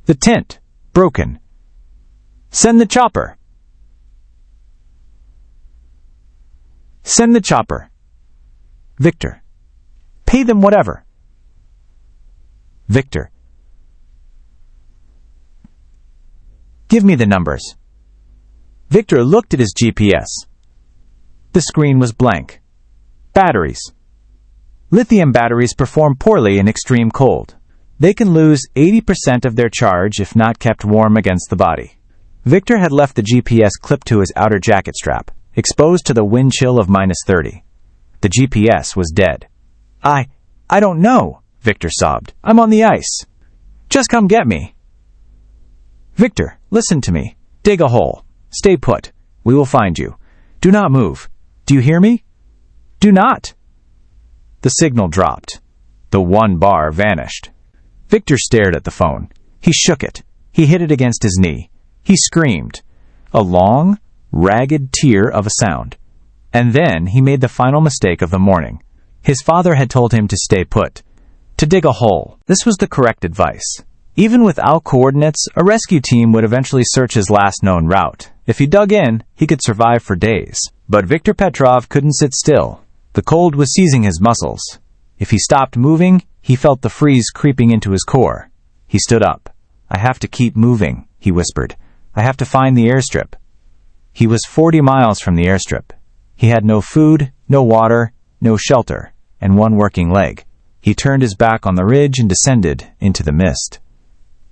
The tent. Broken. Send the chopper." "Send the chopper." "Victor. Pay them whatever." "Victor. Give me the numbers." Victor looked at his GPS. The screen was blank. Batteries. Lithium batteries perform poorly in extreme cold. They can lose 80% of their charge if not kept warm against the body. Victor had left the GPS clipped to his outer jacket strap, exposed to the wind chill of -30. The GPS was dead. I don't know," Victor sobbed. "I'm on the ice. Just come get me." "Victor, listen to me. Dig a hole. Stay put. We will find you. Do not move. Do you hear me? Do not." The signal dropped. The 1 bar vanished. Victor stared at the phone. He shook it. He hit it against his knee. He screamed. A long, ragged tear of a sound. And then he made the final mistake of the morning. His father had told him to stay put, to dig a hole. This was the correct advice. Even without coordinates, a rescue team would eventually search his last known route. If he dug in, he could survive for days. But Viktor Petrov couldn't sit still. The cold was seizing his muscles. If he stopped moving, he felt the freeze creeping into his core. He stood up. "I have to keep moving," he whispered. "I have to find the airstrip." He was 40 miles from the airstrip. He had no food, no water, no shelter, and 1 working leg. He turned his back on the ridge and descended into the mist.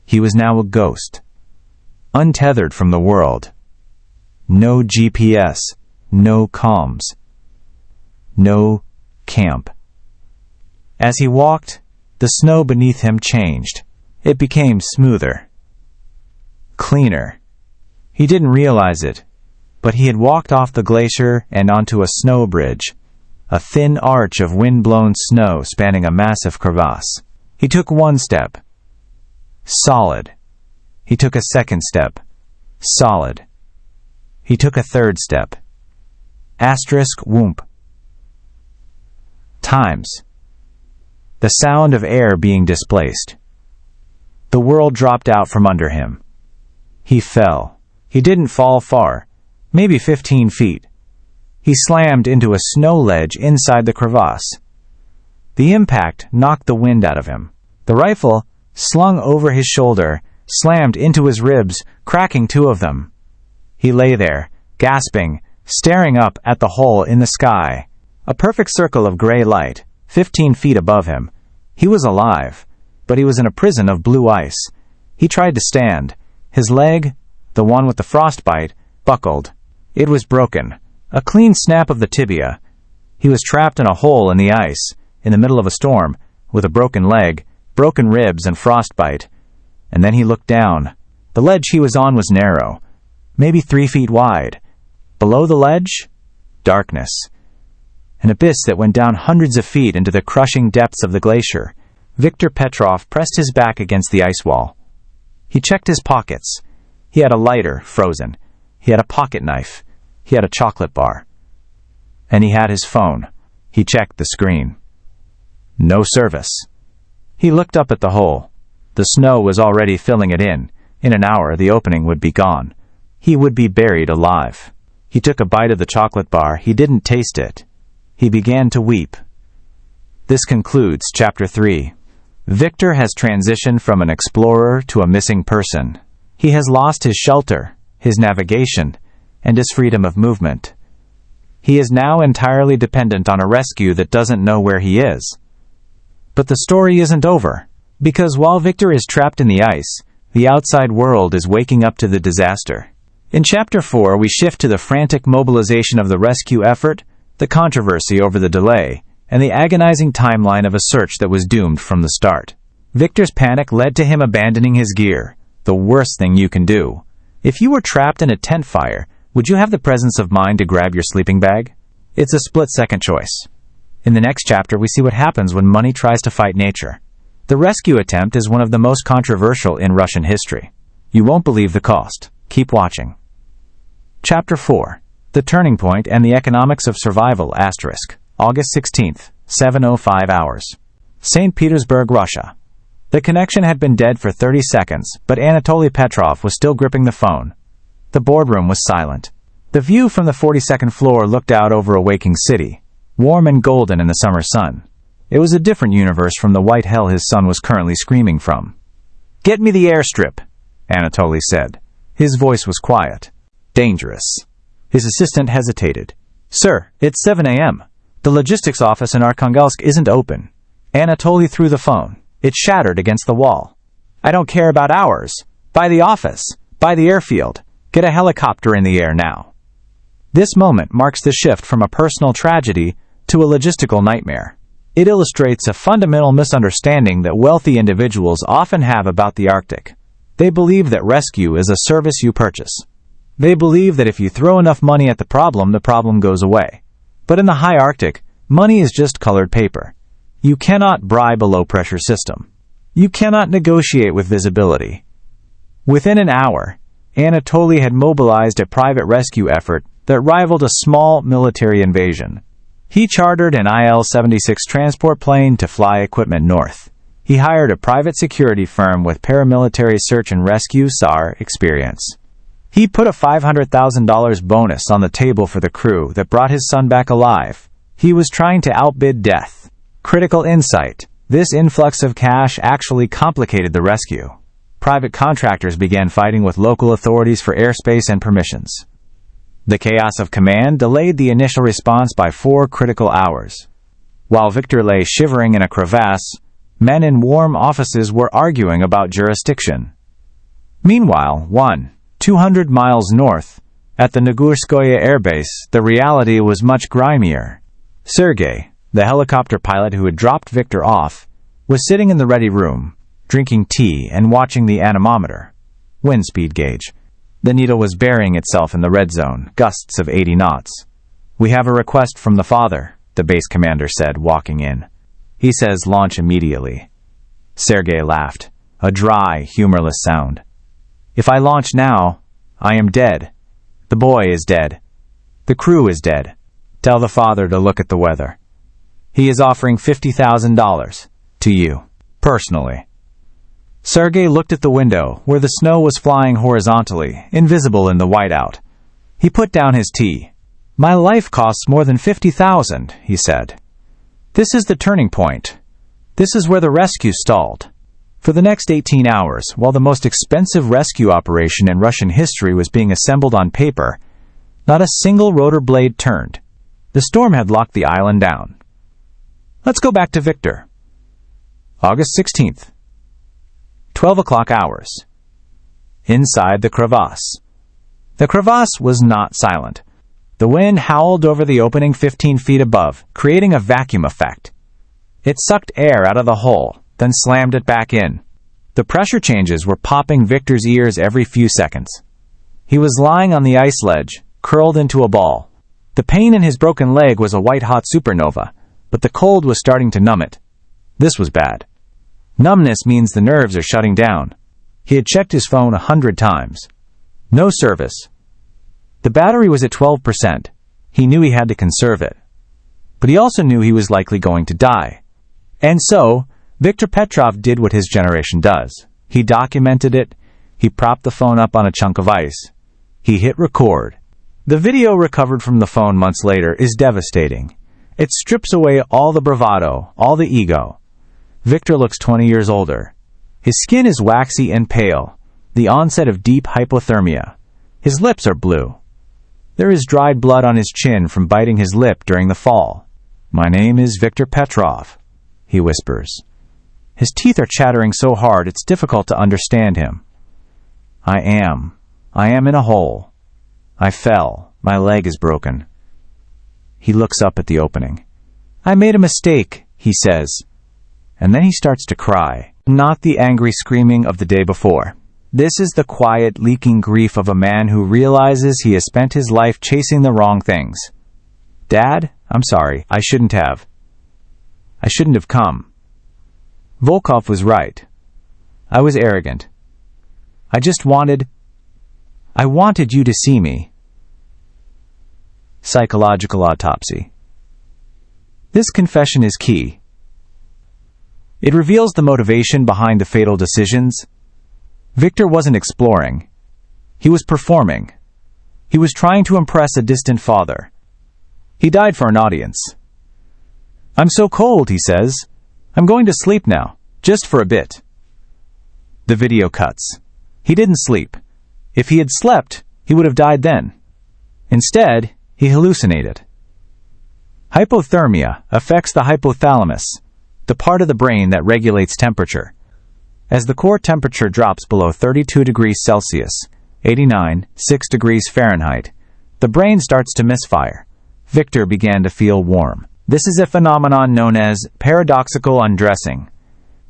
He was now a ghost, untethered from the world. No GPS, no comms, no camp. As he walked, the snow beneath him changed. It became smoother, cleaner. He didn't realize it, but he had walked off the glacier and onto a snow bridge, a thin arch of wind-blown snow spanning a massive crevasse. He took 1 step. Solid. He took a 2nd step. Solid. He took a 3rd step. Asterisk whoomp. Times. The sound of air being displaced. The world dropped out from under him. He fell. He didn't fall far, maybe 15 feet. He slammed into a snow ledge inside the crevasse. The impact knocked the wind out of him. The rifle, slung over his shoulder, slammed into his ribs, cracking 2 of them. He lay there, gasping, staring up at the hole in the sky. A perfect circle of gray light, 15 feet above him. He was alive, but he was in a prison of blue ice. He tried to stand. His leg, the one with the frostbite, buckled. It was broken. A clean snap of the tibia. He was trapped in a hole in the ice, in the middle of a storm, with a broken leg, broken ribs, and frostbite. And then he looked down. The ledge he was on was narrow, maybe 3 feet wide. Below the ledge, darkness. An abyss that went down hundreds of feet into the crushing depths of the glacier. Viktor Petrov pressed his back against the ice wall. He checked his pockets. He had a lighter, frozen. He had a pocket knife. He had a chocolate bar. And he had his phone. He checked the screen. No service. He looked up at the hole. The snow was already filling it in. In an hour, the opening would be gone. He would be buried alive. He took a bite of the chocolate bar. He didn't taste it. He began to weep. This concludes Chapter 3. Viktor has transitioned from an explorer to a missing person. He has lost his shelter, his navigation, and his freedom of movement. He is now entirely dependent on a rescue that doesn't know where he is. But the story isn't over, because while Viktor is trapped in the ice, the outside world is waking up to the disaster. In Chapter 4, we shift to the frantic mobilization of the rescue effort, the controversy over the delay, and the agonizing timeline of a search that was doomed from the start. Viktor's panic led to him abandoning his gear, the worst thing you can do. If you were trapped in a tent fire, would you have the presence of mind to grab your sleeping bag? It's a split-second choice. In the next chapter, we see what happens when money tries to fight nature. The rescue attempt is one of the most controversial in Russian history. You won't believe the cost. Keep watching. Chapter 4. The Turning Point and the Economics of Survival *, August 16th, 7:05 hours. St. Petersburg, Russia. The connection had been dead for 30 seconds, but Anatoly Petrov was still gripping the phone. The boardroom was silent. The view from the 42nd floor looked out over a waking city, warm and golden in the summer sun. It was a different universe from the white hell his son was currently screaming from. "Get me the airstrip," Anatoly said. His voice was quiet. "Dangerous." His assistant hesitated. "Sir, it's 7 a.m. The logistics office in Arkhangelsk isn't open." Anatoly threw the phone. It shattered against the wall. "I don't care about hours. By the office. By the airfield. Get a helicopter in the air now." This moment marks the shift from a personal tragedy to a logistical nightmare. It illustrates a fundamental misunderstanding that wealthy individuals often have about the Arctic. They believe that rescue is a service you purchase. They believe that if you throw enough money at the problem goes away. But in the high Arctic, money is just colored paper. You cannot bribe a low-pressure system. You cannot negotiate with visibility. Within an hour, Anatoly had mobilized a private rescue effort that rivaled a small military invasion. He chartered an Il-76 transport plane to fly equipment north. He hired a private security firm with paramilitary search and rescue SAR experience. He put a $500,000 bonus on the table for the crew that brought his son back alive. He was trying to outbid death. Critical insight. This influx of cash actually complicated the rescue. Private contractors began fighting with local authorities for airspace and permissions. The chaos of command delayed the initial response by 4 critical hours. While Viktor lay shivering in a crevasse, men in warm offices were arguing about jurisdiction. Meanwhile, 200 miles north, at the Nagurskoye airbase, the reality was much grimier. Sergei, the helicopter pilot who had dropped Viktor off, was sitting in the ready room, drinking tea and watching the anemometer, wind speed gauge. The needle was burying itself in the red zone, gusts of 80 knots. "We have a request from the father," the base commander said, walking in. "He says launch immediately." Sergei laughed, a dry, humorless sound. "If I launch now, I am dead. The boy is dead. The crew is dead. Tell the father to look at the weather. He is offering $50,000 to you, personally." Sergei looked at the window, where the snow was flying horizontally, invisible in the whiteout. He put down his tea. "My life costs more than $50,000, he said. "This is the turning point. This is where the rescue stalled." For the next 18 hours, while the most expensive rescue operation in Russian history was being assembled on paper, Not a single rotor blade turned. The storm had locked the island down. Let's go back to Victor. August 16th. 12 o'clock hours. Inside the crevasse. The crevasse was not silent. The wind howled over the opening 15 feet above, creating a vacuum effect. It sucked air out of the hole, then slammed it back in. The pressure changes were popping Victor's ears every few seconds. He was lying on the ice ledge, curled into a ball. The pain in his broken leg was a white-hot supernova, but the cold was starting to numb it. This was bad. Numbness means the nerves are shutting down. He had checked his phone 100 times. No service. The battery was at 12%. He knew he had to conserve it. But he also knew he was likely going to die. And so, Viktor Petrov did what his generation does. He documented it. He propped the phone up on a chunk of ice. He hit record. The video recovered from the phone months later is devastating. It strips away all the bravado, all the ego. Victor looks 20 years older. His skin is waxy and pale, the onset of deep hypothermia. His lips are blue. There is dried blood on his chin from biting his lip during the fall. "My name is Viktor Petrov," he whispers. His teeth are chattering so hard it's difficult to understand him. I am in a hole. I fell. My leg is broken." He looks up at the opening. "I made a mistake," he says. And then he starts to cry. Not the angry screaming of the day before. This is the quiet, leaking grief of a man who realizes he has spent his life chasing the wrong things. "Dad, I'm sorry. I shouldn't have come. Volkov was right. I was arrogant. I wanted you to see me." Psychological autopsy. This confession is key. It reveals the motivation behind the fatal decisions. Victor wasn't exploring. He was performing. He was trying to impress a distant father. He died for an audience. "I'm so cold," he says. "I'm going to sleep now, just for a bit." The video cuts. He didn't sleep. If he had slept, he would have died then. Instead, he hallucinated. Hypothermia affects the hypothalamus, the part of the brain that regulates temperature. As the core temperature drops below 32 degrees Celsius, 89.6 degrees Fahrenheit, the brain starts to misfire. Victor began to feel warm. This is a phenomenon known as paradoxical undressing.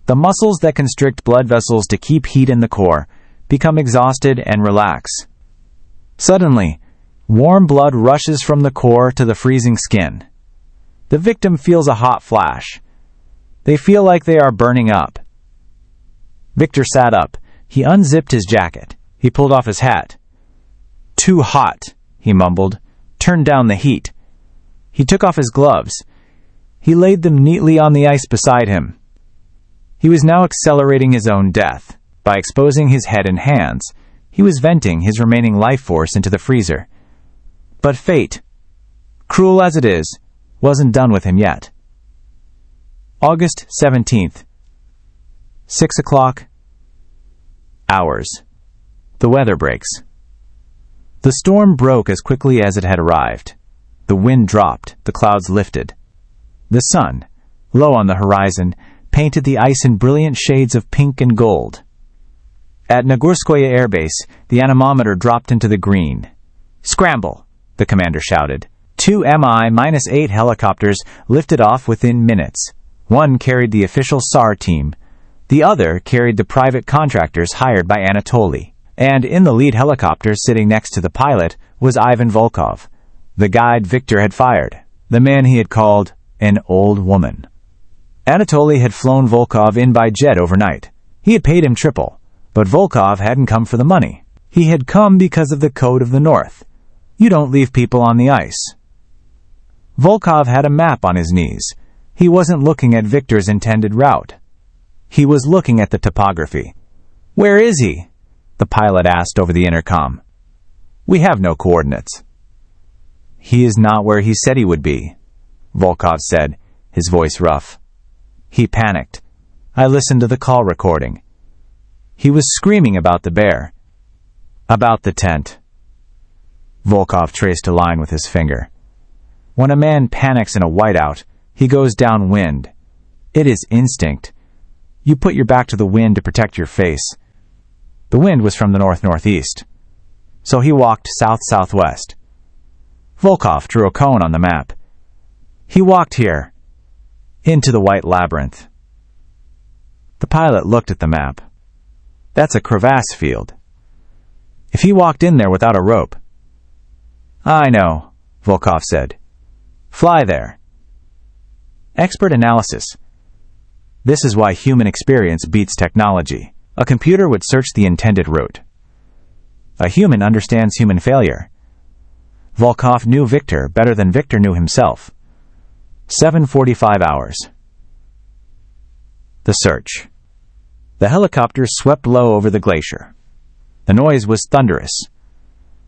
The muscles that constrict blood vessels to keep heat in the core become exhausted and relax. Suddenly, warm blood rushes from the core to the freezing skin. The victim feels a hot flash. They feel like they are burning up. Victor sat up. He unzipped his jacket. He pulled off his hat. "Too hot," he mumbled. "Turn down the heat." He took off his gloves. He laid them neatly on the ice beside him. He was now accelerating his own death. By exposing his head and hands, he was venting his remaining life force into the freezer. But fate, cruel as it is, wasn't done with him yet. August 17th. 6 o'clock. Hours. The weather breaks. The storm broke as quickly as it had arrived. The wind dropped, the clouds lifted. The sun, low on the horizon, painted the ice in brilliant shades of pink and gold. At Nagorskoye Air Base, the anemometer dropped into the green. "Scramble!" the commander shouted. 2 Mi-8 helicopters lifted off within minutes. One carried the official SAR team. The other carried the private contractors hired by Anatoly. And in the lead helicopter sitting next to the pilot was Ivan Volkov, the guide Victor had fired, the man he had called an old woman. Anatoly had flown Volkov in by jet overnight. He had paid him triple, but Volkov hadn't come for the money. He had come because of the code of the North. You don't leave people on the ice. Volkov had a map on his knees. He wasn't looking at Victor's intended route. He was looking at the topography. "Where is he?" the pilot asked over the intercom. "We have no coordinates." "He is not where he said he would be," Volkov said, his voice rough. He panicked. I listened to the call recording. He was screaming about the bear. About the tent. Volkov traced a line with his finger. When a man panics in a whiteout, he goes downwind. It is instinct. You put your back to the wind to protect your face. The wind was from the north-northeast. So he walked south-southwest. Volkov drew a cone on the map. He walked here, into the white labyrinth. The pilot looked at the map. That's a crevasse field. If he walked in there without a rope... I know, Volkov said. Fly there. Expert analysis. This is why human experience beats technology. A computer would search the intended route. A human understands human failure. Volkov knew Victor better than Victor knew himself. 7:45 hours. The search. The helicopter swept low over the glacier. The noise was thunderous.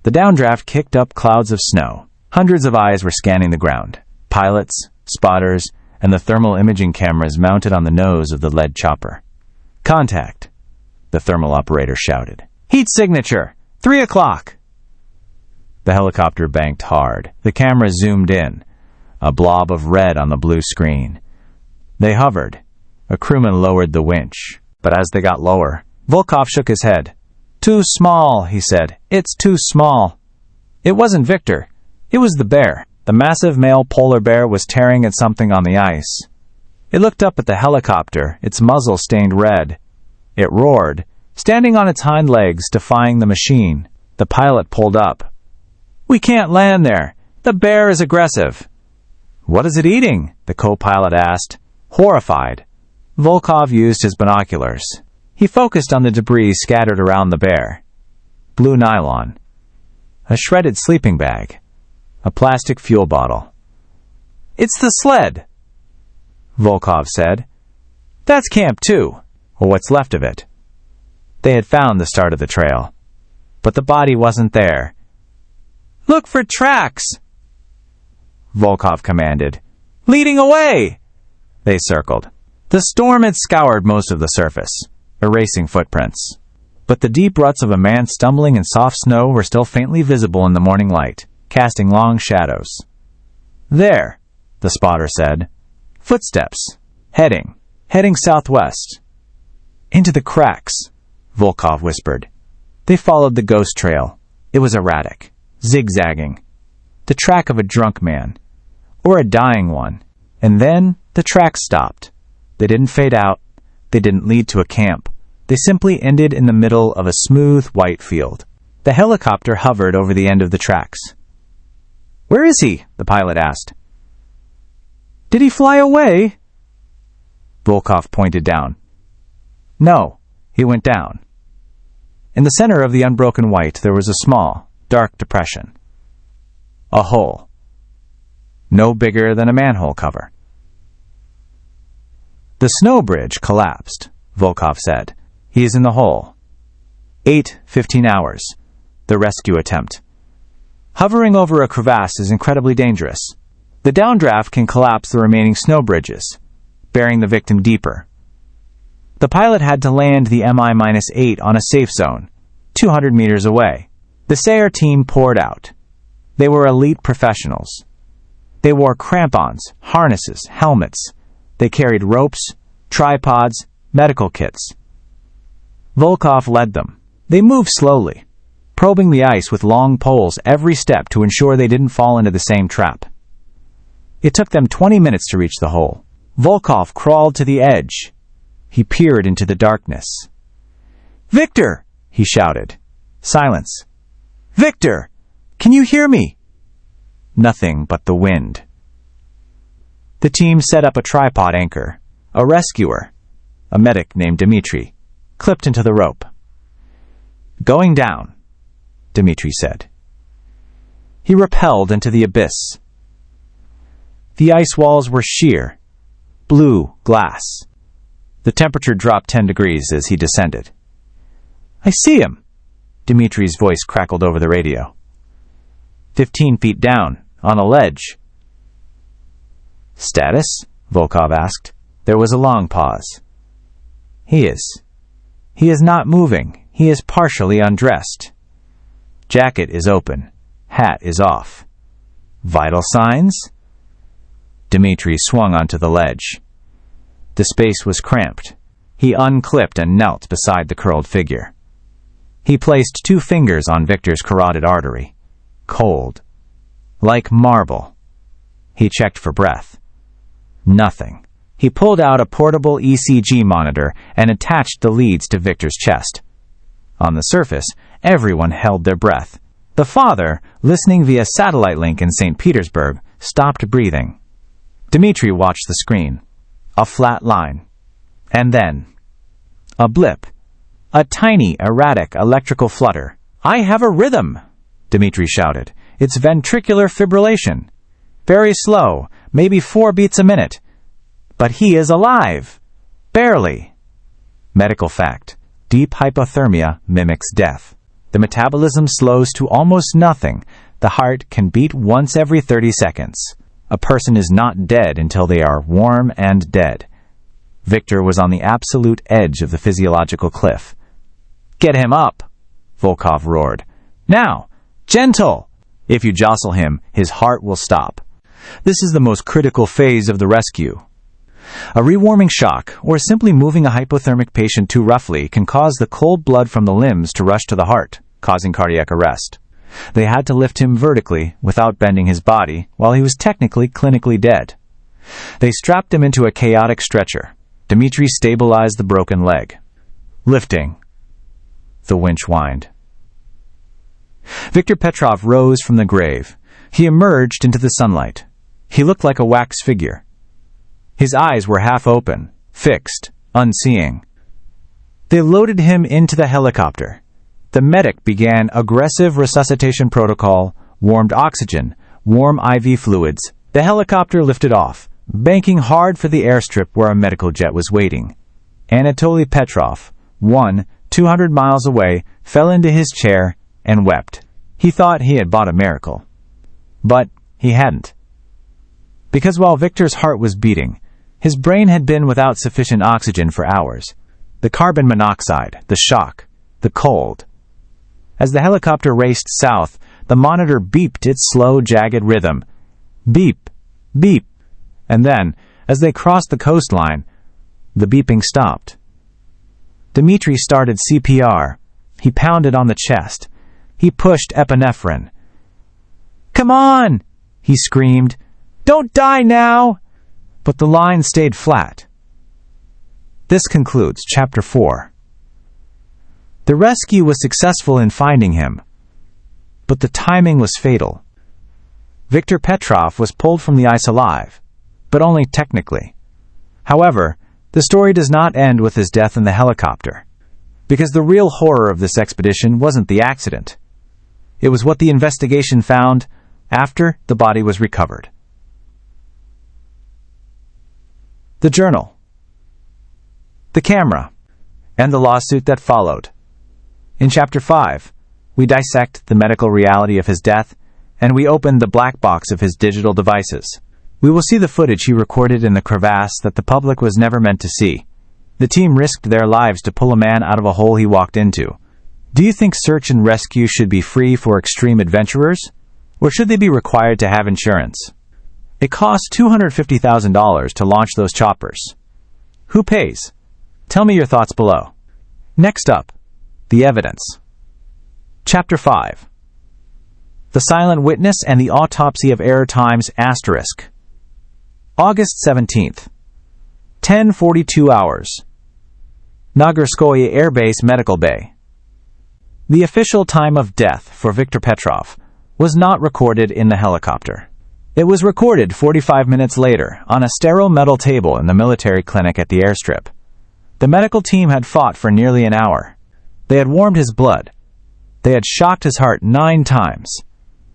The downdraft kicked up clouds of snow. Hundreds of eyes were scanning the ground. Pilots, spotters, and the thermal imaging cameras mounted on the nose of the lead chopper. Contact, the thermal operator shouted. Heat signature, 3 o'clock. The helicopter banked hard. The camera zoomed in, a blob of red on the blue screen. They hovered. A crewman lowered the winch. But as they got lower, Volkov shook his head. Too small, he said. It's too small. It wasn't Victor. It was the bear. The massive male polar bear was tearing at something on the ice. It looked up at the helicopter, its muzzle stained red. It roared, standing on its hind legs, defying the machine. The pilot pulled up. We can't land there. The bear is aggressive. What is it eating? The co-pilot asked, horrified. Volkov used his binoculars. He focused on the debris scattered around the bear. Blue nylon. A shredded sleeping bag. A plastic fuel bottle. It's the sled, Volkov said. That's Camp 2, or what's left of it. They had found the start of the trail, but the body wasn't there. Look for tracks, Volkov commanded. Leading away! They circled. The storm had scoured most of the surface, erasing footprints. But the deep ruts of a man stumbling in soft snow were still faintly visible in the morning light, casting long shadows. There, the spotter said. Footsteps. Heading southwest. Into the cracks, Volkov whispered. They followed the ghost trail. It was erratic, zigzagging. The track of a drunk man, or a dying one. And then the tracks stopped. They didn't fade out. They didn't lead to a camp. They simply ended in the middle of a smooth white field. The helicopter hovered over the end of the tracks. Where is he? The pilot asked. Did he fly away? Volkov pointed down. No, he went down. In the center of the unbroken white, there was a small, dark depression. A hole. No bigger than a manhole cover. The snow bridge collapsed, Volkov said. He is in the hole. 15 hours. The rescue attempt. Hovering over a crevasse is incredibly dangerous. The downdraft can collapse the remaining snow bridges, burying the victim deeper. The pilot had to land the Mi-8 on a safe zone, 200 meters away. The Sayer team poured out. They were elite professionals. They wore crampons, harnesses, helmets. They carried ropes, tripods, medical kits. Volkov led them. They moved slowly, probing the ice with long poles every step to ensure they didn't fall into the same trap. It took them 20 minutes to reach the hole. Volkov crawled to the edge. He peered into the darkness. Victor! He shouted. Silence. Victor! Can you hear me? Nothing but the wind. The team set up a tripod anchor. A rescuer, a medic named Dmitri, clipped into the rope. Going down, Dmitri said. He rappelled into the abyss. The ice walls were sheer, blue glass. The temperature dropped 10 degrees as he descended. I see him, Dmitri's voice crackled over the radio. 15 feet down, on a ledge. Status? Volkov asked. There was a long pause. He is not moving. He is partially undressed. Jacket is open. Hat is off. Vital signs? Dmitri swung onto the ledge. The space was cramped. He unclipped and knelt beside the curled figure. He placed 2 fingers on Victor's carotid artery. Cold. Like marble. He checked for breath. Nothing. He pulled out a portable ECG monitor and attached the leads to Victor's chest. On the surface, everyone held their breath. The father, listening via satellite link in St. Petersburg, stopped breathing. Dmitri watched the screen. A flat line. And then, a blip. A tiny, erratic electrical flutter. "I have a rhythm," Dmitri shouted. "It's ventricular fibrillation. Very slow, maybe 4 beats a minute. But he is alive. Barely." Medical fact. Deep hypothermia mimics death. The metabolism slows to almost nothing. The heart can beat once every 30 seconds. A person is not dead until they are warm and dead. Victor was on the absolute edge of the physiological cliff. "Get him up," Volkov roared. "Now! Gentle! If you jostle him, his heart will stop." This is the most critical phase of the rescue. A rewarming shock, or simply moving a hypothermic patient too roughly, can cause the cold blood from the limbs to rush to the heart, causing cardiac arrest. They had to lift him vertically, without bending his body, while he was technically clinically dead. They strapped him into a chaotic stretcher. Dmitri stabilized the broken leg. Lifting. The winch whined. Viktor Petrov rose from the grave. He emerged into the sunlight. He looked like a wax figure. His eyes were half open, fixed, unseeing. They loaded him into the helicopter. The medic began aggressive resuscitation protocol, warmed oxygen, warm IV fluids. The helicopter lifted off, banking hard for the airstrip where a medical jet was waiting. Anatoly Petrov, 200 miles away, fell into his chair and wept. He thought he had bought a miracle. But he hadn't. Because while Victor's heart was beating, his brain had been without sufficient oxygen for hours. The carbon monoxide, the shock, the cold. As the helicopter raced south, the monitor beeped its slow, jagged rhythm. Beep, beep. And then, as they crossed the coastline, the beeping stopped. Dmitri started CPR. He pounded on the chest. He pushed epinephrine. "Come on!" he screamed. "Don't die now!" But the line stayed flat. This concludes Chapter 4. The rescue was successful in finding him, but the timing was fatal. Viktor Petrov was pulled from the ice alive, but only technically. However, the story does not end with his death in the helicopter, because the real horror of this expedition wasn't the accident. It was what the investigation found after the body was recovered. The journal, the camera, and the lawsuit that followed. In Chapter 5, we dissect the medical reality of his death, and we open the black box of his digital devices. We will see the footage he recorded in the crevasse that the public was never meant to see. The team risked their lives to pull a man out of a hole he walked into. Do you think search and rescue should be free for extreme adventurers? Or should they be required to have insurance? It costs $250,000 to launch those choppers. Who pays? Tell me your thoughts below. Next up, the evidence. Chapter 5. The Silent Witness and the Autopsy of Error Times *. August 17th. 10:42 hours. Nagarskoye Air Base Medical Bay. The official time of death for Viktor Petrov was not recorded in the helicopter. It was recorded 45 minutes later on a sterile metal table in the military clinic at the airstrip. The medical team had fought for nearly an hour. They had warmed his blood. They had shocked his heart 9 times.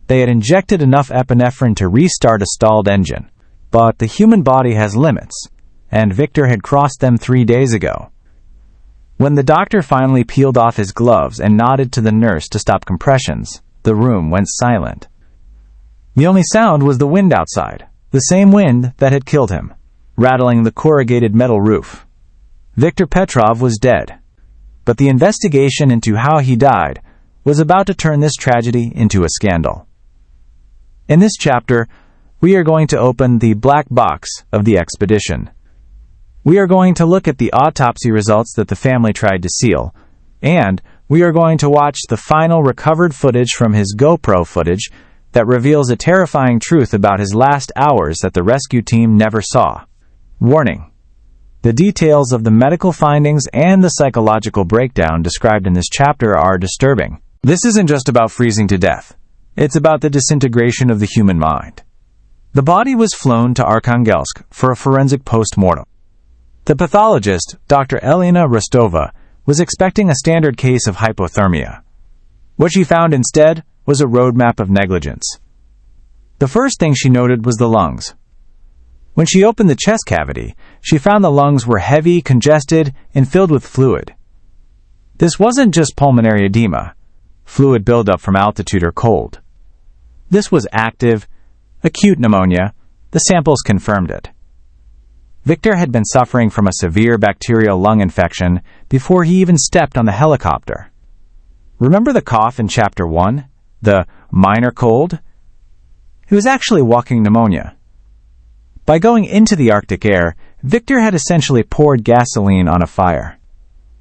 They had injected enough epinephrine to restart a stalled engine. But the human body has limits, and Victor had crossed them 3 days ago. When the doctor finally peeled off his gloves and nodded to the nurse to stop compressions, the room went silent. The only sound was the wind outside, the same wind that had killed him, rattling the corrugated metal roof. Viktor Petrov was dead, but the investigation into how he died was about to turn this tragedy into a scandal. In this chapter, we are going to open the black box of the expedition. We are going to look at the autopsy results that the family tried to seal, and we are going to watch the final recovered footage from his GoPro footage that reveals a terrifying truth about his last hours that the rescue team never saw. Warning: the details of the medical findings and the psychological breakdown described in this chapter are disturbing. This isn't just about freezing to death. It's about the disintegration of the human mind. The body was flown to Arkhangelsk for a forensic post-mortem. The pathologist, Dr. Elena Rostova, was expecting a standard case of hypothermia. What she found instead was a roadmap of negligence. The first thing she noted was the lungs. When she opened the chest cavity, she found the lungs were heavy, congested, and filled with fluid. This wasn't just pulmonary edema, fluid buildup from altitude or cold. This was active, acute pneumonia. The samples confirmed it. Victor had been suffering from a severe bacterial lung infection before he even stepped on the helicopter. Remember the cough in Chapter 1? The minor cold? It was actually walking pneumonia. By going into the Arctic air, Victor had essentially poured gasoline on a fire.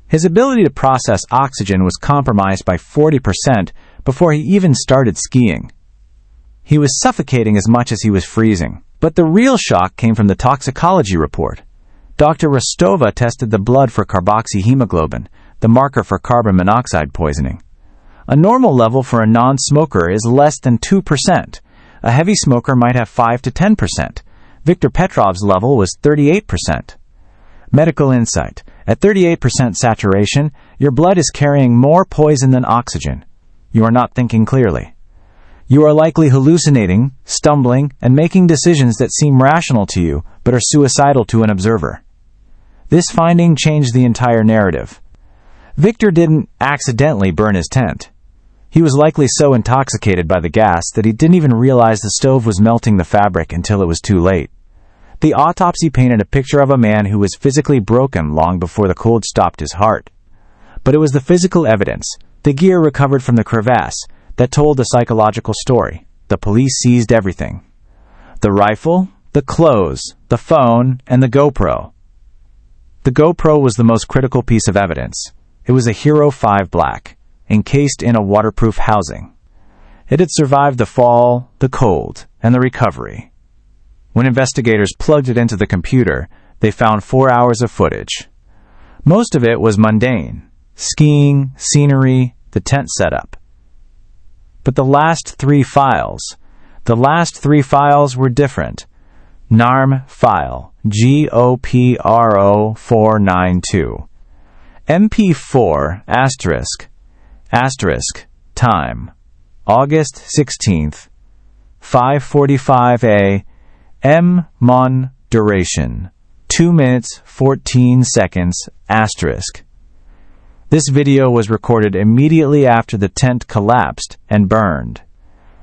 His ability to process oxygen was compromised by 40% before he even started skiing. He was suffocating as much as he was freezing. But the real shock came from the toxicology report. Dr. Rostova tested the blood for carboxyhemoglobin, the marker for carbon monoxide poisoning. A normal level for a non-smoker is less than 2%. A heavy smoker might have 5 to 10%. Viktor Petrov's level was 38%. Medical insight: at 38% saturation, your blood is carrying more poison than oxygen. You are not thinking clearly. You are likely hallucinating, stumbling, and making decisions that seem rational to you, but are suicidal to an observer. This finding changed the entire narrative. Victor didn't accidentally burn his tent. He was likely so intoxicated by the gas that he didn't even realize the stove was melting the fabric until it was too late. The autopsy painted a picture of a man who was physically broken long before the cold stopped his heart. But it was the physical evidence, the gear recovered from the crevasse, that told the psychological story. The police seized everything: the rifle, the clothes, the phone, and the GoPro. The GoPro was the most critical piece of evidence. It was a Hero 5 Black, encased in a waterproof housing. It had survived the fall, the cold, and the recovery. When investigators plugged it into the computer, they found 4 hours of footage. Most of it was mundane: skiing, scenery, the tent setup. But the last three files were different. NARM file, GOPRO 492. MP4 ***, time, August 16th, 5:45 a.m. duration, 2 minutes, 14 seconds, ***. This video was recorded immediately after the tent collapsed and burned.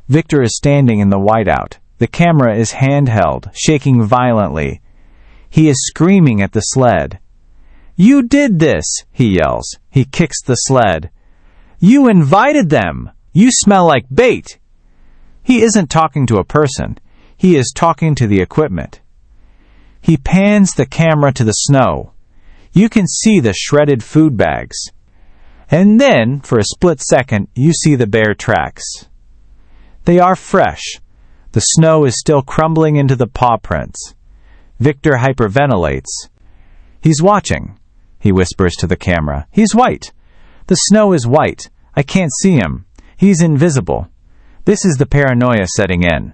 Victor is standing in the whiteout. The camera is handheld, shaking violently. He is screaming at the sled. "You did this!" he yells. He kicks the sled. "You invited them! You smell like bait!" He isn't talking to a person. He is talking to the equipment. He pans the camera to the snow. You can see the shredded food bags. And then, for a split second, you see the bare tracks. They are fresh. The snow is still crumbling into the paw prints. Victor hyperventilates. "He's watching," he whispers to the camera. "He's white. The snow is white. I can't see him. He's invisible." This is the paranoia setting in.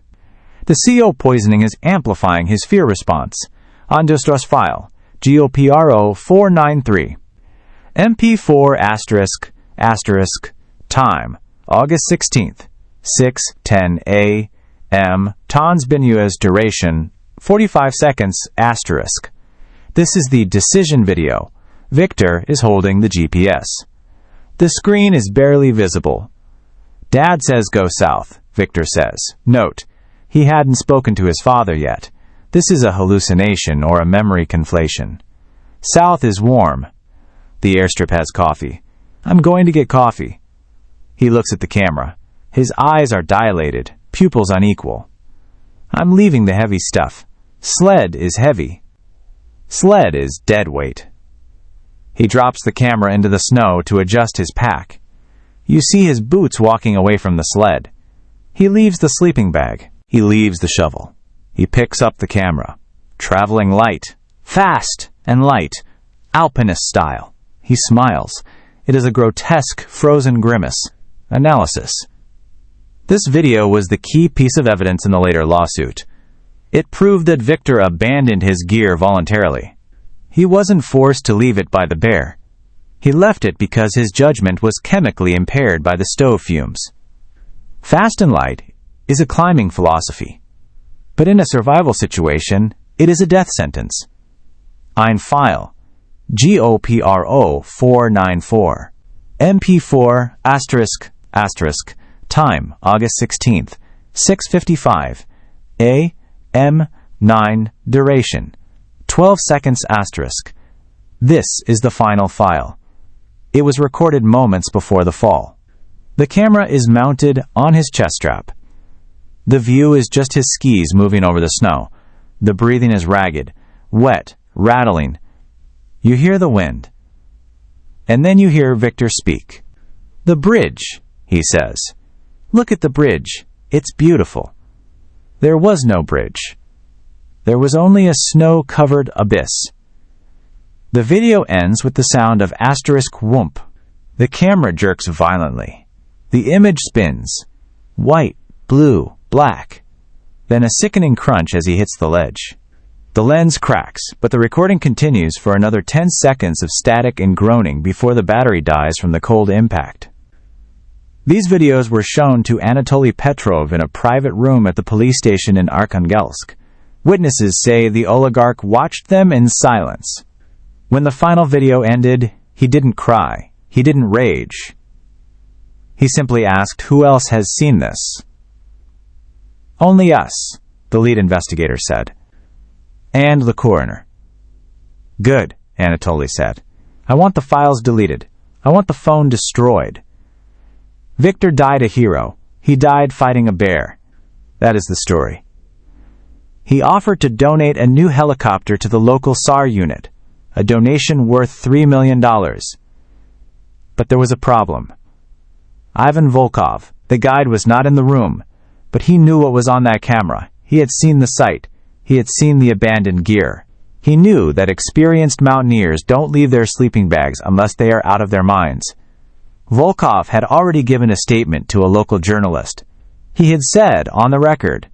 The CO poisoning is amplifying his fear response. Andostros file, GOPRO 493. MP4 ***, time, August 16th, 6:10 a.m. Tons Binua's duration, 45 seconds, ***. This is the decision video. Victor is holding the GPS. The screen is barely visible. Dad says go south, Victor says. Note: he hadn't spoken to his father yet. This is a hallucination or a memory conflation. South is warm. The airstrip has coffee. "I'm going to get coffee." He looks at the camera. His eyes are dilated, pupils unequal. I'm leaving the heavy stuff. Sled is heavy. Sled is dead weight. He drops the camera into the snow to adjust his pack. You see his boots walking away from the sled. He leaves the sleeping bag. He leaves the shovel. He picks up the camera. Traveling light. Fast and light. Alpinist style. He smiles. It is a grotesque, frozen grimace. Analysis. This video was the key piece of evidence in the later lawsuit. It proved that Victor abandoned his gear voluntarily. He wasn't forced to leave it by the bear. He left it because his judgment was chemically impaired by the stove fumes. Fast and light is a climbing philosophy, but in a survival situation, it is a death sentence. Ein File, GOPRO 494, MP4 ***, time, August 16th, 6:55, AM 9, duration, 12 seconds ***. This is the final file. It was recorded moments before the fall. The camera is mounted on his chest strap. The view is just his skis moving over the snow. The breathing is ragged, wet, rattling. You hear the wind. And then you hear Victor speak. "The bridge," he says. "Look at the bridge. It's beautiful." There was no bridge. There was only a snow-covered abyss. The video ends with the sound of *whoomp. The camera jerks violently. The image spins. White, blue, black. Then a sickening crunch as he hits the ledge. The lens cracks, but the recording continues for another 10 seconds of static and groaning before the battery dies from the cold impact. These videos were shown to Anatoly Petrov in a private room at the police station in Arkhangelsk. Witnesses say the oligarch watched them in silence. When the final video ended, he didn't cry. He didn't rage. He simply asked, "Who else has seen this?" "Only us," the lead investigator said. "And the coroner." "Good," Anatoly said. "I want the files deleted. I want the phone destroyed." Victor died a hero. He died fighting a bear. That is the story. He offered to donate a new helicopter to the local SAR unit, a donation worth $3 million. But there was a problem. Ivan Volkov, the guide, was not in the room, but he knew what was on that camera. He had seen the site. He had seen the abandoned gear. He knew that experienced mountaineers don't leave their sleeping bags unless they are out of their minds. Volkov had already given a statement to a local journalist. He had said, on the record,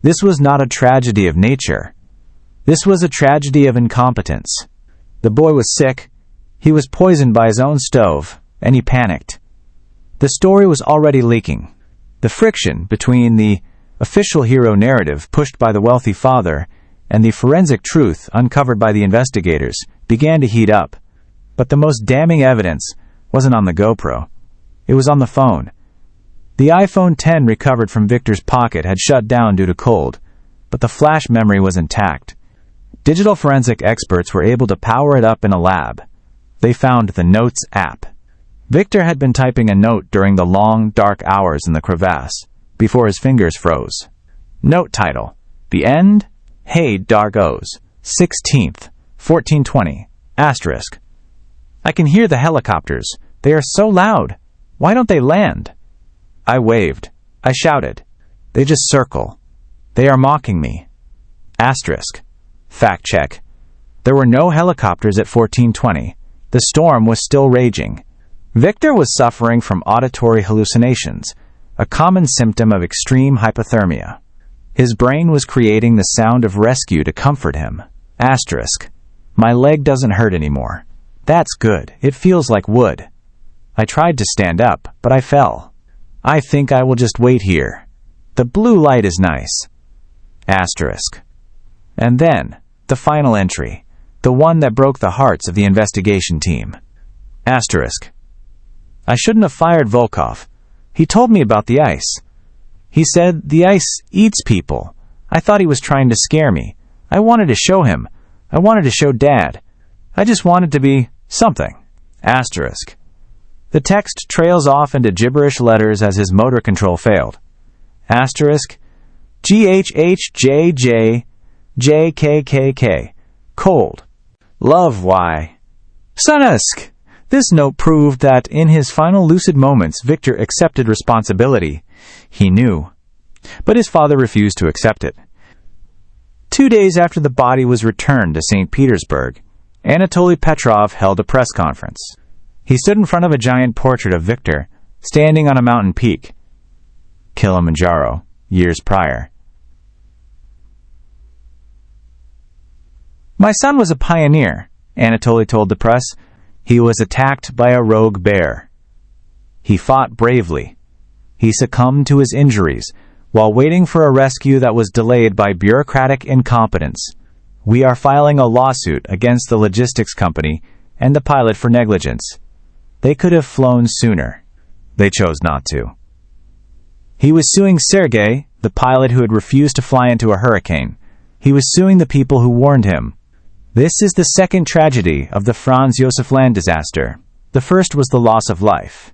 this was not a tragedy of nature. This was a tragedy of incompetence. The boy was sick. He was poisoned by his own stove, and he panicked. The story was already leaking. The friction between the official hero narrative pushed by the wealthy father and the forensic truth uncovered by the investigators began to heat up. But the most damning evidence wasn't on the GoPro. It was on the phone. The iPhone X recovered from Victor's pocket had shut down due to cold, but the flash memory was intact. Digital forensic experts were able to power it up in a lab. They found the Notes app. Victor had been typing a note during the long, dark hours in the crevasse, before his fingers froze. Note title: The End? Hey, Dargos. 16th, 1420. ***. I can hear the helicopters. They are so loud. Why don't they land? I waved. I shouted. They just circle. They are mocking me. ***. Fact check. There were no helicopters at 1420. The storm was still raging. Victor was suffering from auditory hallucinations, a common symptom of extreme hypothermia. His brain was creating the sound of rescue to comfort him. ***. My leg doesn't hurt anymore. That's good. It feels like wood. I tried to stand up, but I fell. I think I will just wait here. The blue light is nice. ***. And then, the final entry, the one that broke the hearts of the investigation team. ***. I shouldn't have fired Volkov. He told me about the ice. He said the ice eats people. I thought he was trying to scare me. I wanted to show him. I wanted to show Dad. I just wanted to be something. ***. The text trails off into gibberish letters as his motor control failed. Asterisk. GHHJJJKKK. Cold. Love why. Sunusk. This note proved that in his final lucid moments, Victor accepted responsibility. He knew. But his father refused to accept it. 2 days after the body was returned to St. Petersburg, Anatoly Petrov held a press conference. He stood in front of a giant portrait of Victor, standing on a mountain peak, Kilimanjaro, years prior. My son was a pioneer, Anatoly told the press. He was attacked by a rogue bear. He fought bravely. He succumbed to his injuries while waiting for a rescue that was delayed by bureaucratic incompetence. We are filing a lawsuit against the logistics company and the pilot for negligence. They could have flown sooner. They chose not to. He was suing Sergei, the pilot who had refused to fly into a hurricane. He was suing the people who warned him. This is the second tragedy of the Franz Josef Land disaster. The first was the loss of life.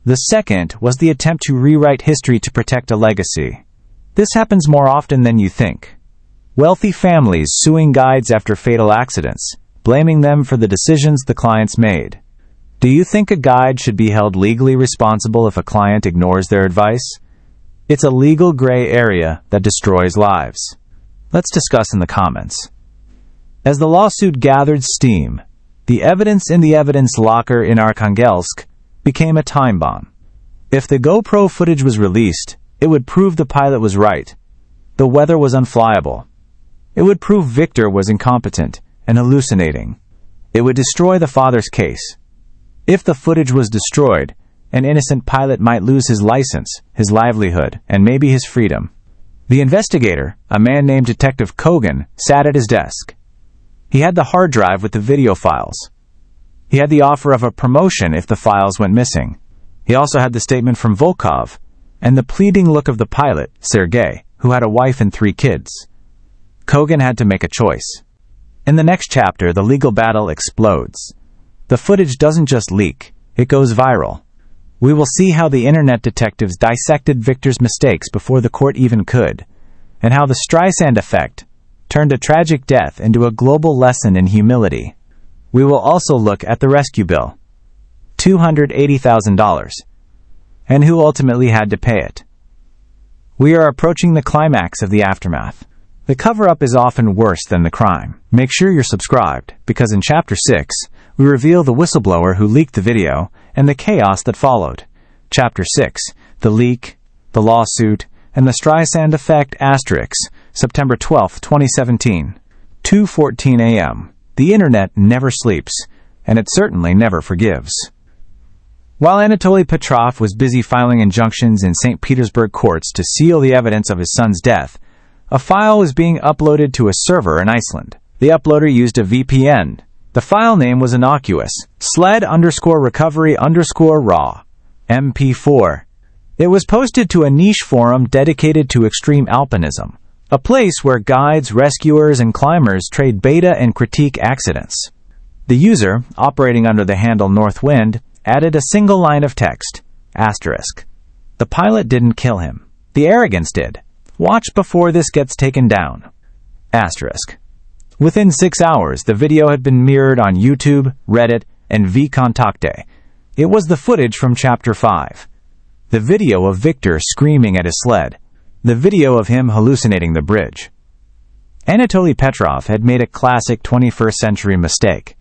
The second was the attempt to rewrite history to protect a legacy. This happens more often than you think. Wealthy families suing guides after fatal accidents, blaming them for the decisions the clients made. Do you think a guide should be held legally responsible if a client ignores their advice? It's a legal gray area that destroys lives. Let's discuss in the comments. As the lawsuit gathered steam, the evidence in the evidence locker in Arkhangelsk became a time bomb. If the GoPro footage was released, it would prove the pilot was right. The weather was unflyable. It would prove Victor was incompetent and hallucinating. It would destroy the father's case. If the footage was destroyed, an innocent pilot might lose his license, his livelihood, and maybe his freedom. The investigator, a man named Detective Kogan, sat at his desk. He had the hard drive with the video files. He had the offer of a promotion if the files went missing. He also had the statement from Volkov and the pleading look of the pilot, Sergei, who had a wife and 3 kids. Kogan had to make a choice. In the next chapter, the legal battle explodes. The footage doesn't just leak, it goes viral. We will see how the internet detectives dissected Victor's mistakes before the court even could, and how the Streisand effect turned a tragic death into a global lesson in humility. We will also look at the rescue bill, $280,000, and who ultimately had to pay it. We are approaching the climax of the aftermath. The cover-up is often worse than the crime. Make sure you're subscribed, because in Chapter 6, we reveal the whistleblower who leaked the video and the chaos that followed. Chapter 6, the leak, the lawsuit, and the Streisand effect asterisk, September 12, 2017, 2:14 a.m. The internet never sleeps, and it certainly never forgives. While Anatoly Petrov was busy filing injunctions in St. Petersburg courts to seal the evidence of his son's death, a file was being uploaded to a server in Iceland. The uploader used a VPN. The file name was innocuous, sled_recovery_raw, MP4. It was posted to a niche forum dedicated to extreme alpinism, a place where guides, rescuers, and climbers trade beta and critique accidents. The user, operating under the handle Northwind, added a single line of text, asterisk. The pilot didn't kill him. The arrogance did. Watch before this gets taken down. Asterisk. Within 6 hours, the video had been mirrored on YouTube, Reddit, and VKontakte. It was the footage from Chapter 5. The video of Victor screaming at his sled. The video of him hallucinating the bridge. Anatoly Petrov had made a classic 21st century mistake.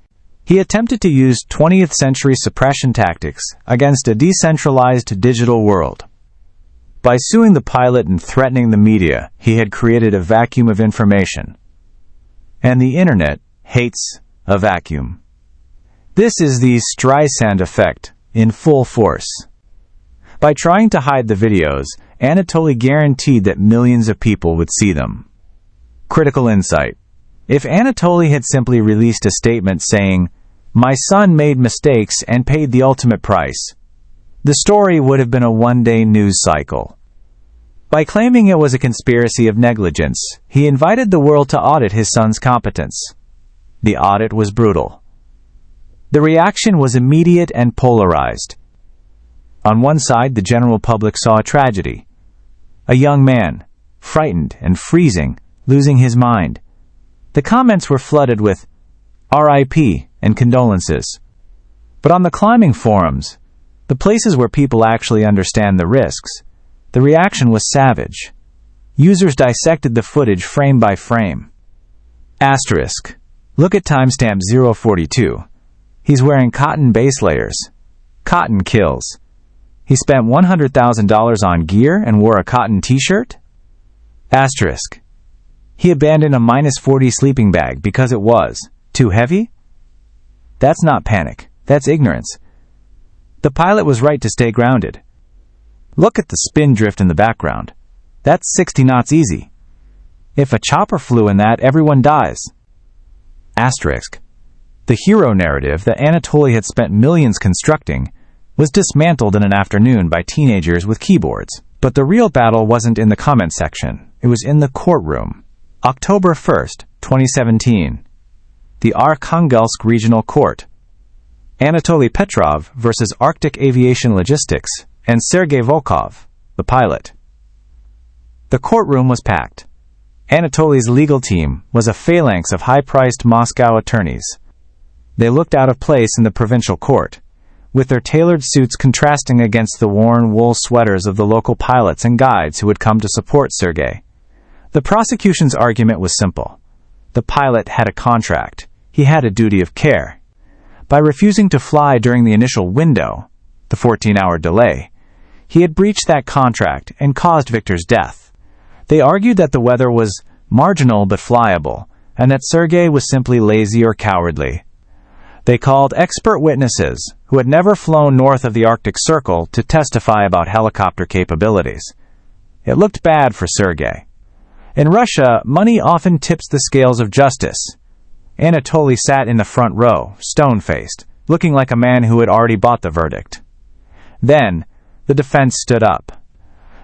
He attempted to use 20th century suppression tactics against a decentralized digital world. By suing the pilot and threatening the media, he had created a vacuum of information. And the internet hates a vacuum. This is the Streisand effect in full force. By trying to hide the videos, Anatoly guaranteed that millions of people would see them. Critical insight. If Anatoly had simply released a statement saying, "My son made mistakes and paid the ultimate price," the story would have been a one-day news cycle. By claiming it was a conspiracy of negligence, he invited the world to audit his son's competence. The audit was brutal. The reaction was immediate and polarized. On one side, the general public saw a tragedy. A young man, frightened and freezing, losing his mind. The comments were flooded with RIP and condolences. But on the climbing forums, the places where people actually understand the risks, the reaction was savage. Users dissected the footage frame by frame. Asterisk. Look at timestamp 042. He's wearing cotton base layers. Cotton kills. He spent $100,000 on gear and wore a cotton t-shirt? Asterisk. He abandoned a -40 sleeping bag because it was too heavy? That's not panic. That's ignorance. The pilot was right to stay grounded. Look at the spin drift in the background. That's 60 knots easy. If a chopper flew in that, everyone dies. Asterisk. The hero narrative that Anatoly had spent millions constructing was dismantled in an afternoon by teenagers with keyboards. But the real battle wasn't in the comment section. It was in the courtroom. October 1st, 2017. The Arkhangelsk Regional Court. Anatoly Petrov versus Arctic Aviation Logistics and Sergei Volkov, the pilot. The courtroom was packed. Anatoly's legal team was a phalanx of high-priced Moscow attorneys. They looked out of place in the provincial court, with their tailored suits contrasting against the worn wool sweaters of the local pilots and guides who had come to support Sergei. The prosecution's argument was simple. The pilot had a contract. He had a duty of care. By refusing to fly during the initial window, the 14-hour delay, he had breached that contract and caused Victor's death. They argued that the weather was marginal but flyable, and that Sergei was simply lazy or cowardly. They called expert witnesses who had never flown north of the Arctic Circle to testify about helicopter capabilities. It looked bad for Sergei. In Russia, money often tips the scales of justice. Anatoly sat in the front row, stone-faced, looking like a man who had already bought the verdict. Then, the defense stood up.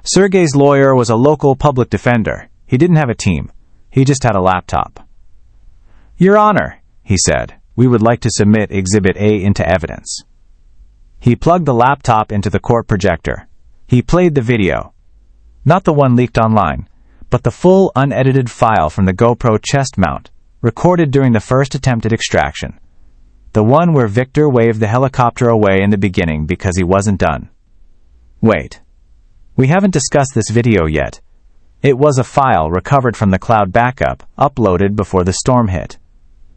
Sergei's lawyer was a local public defender. He didn't have a team. He just had a laptop. "Your Honor," he said, "we would like to submit Exhibit A into evidence." He plugged the laptop into the court projector. He played the video. Not the one leaked online, but the full, unedited file from the GoPro chest mount, recorded during the first attempt at extraction. The one where Victor waved the helicopter away in the beginning because he wasn't done. Wait. We haven't discussed this video yet. It was a file recovered from the cloud backup, uploaded before the storm hit.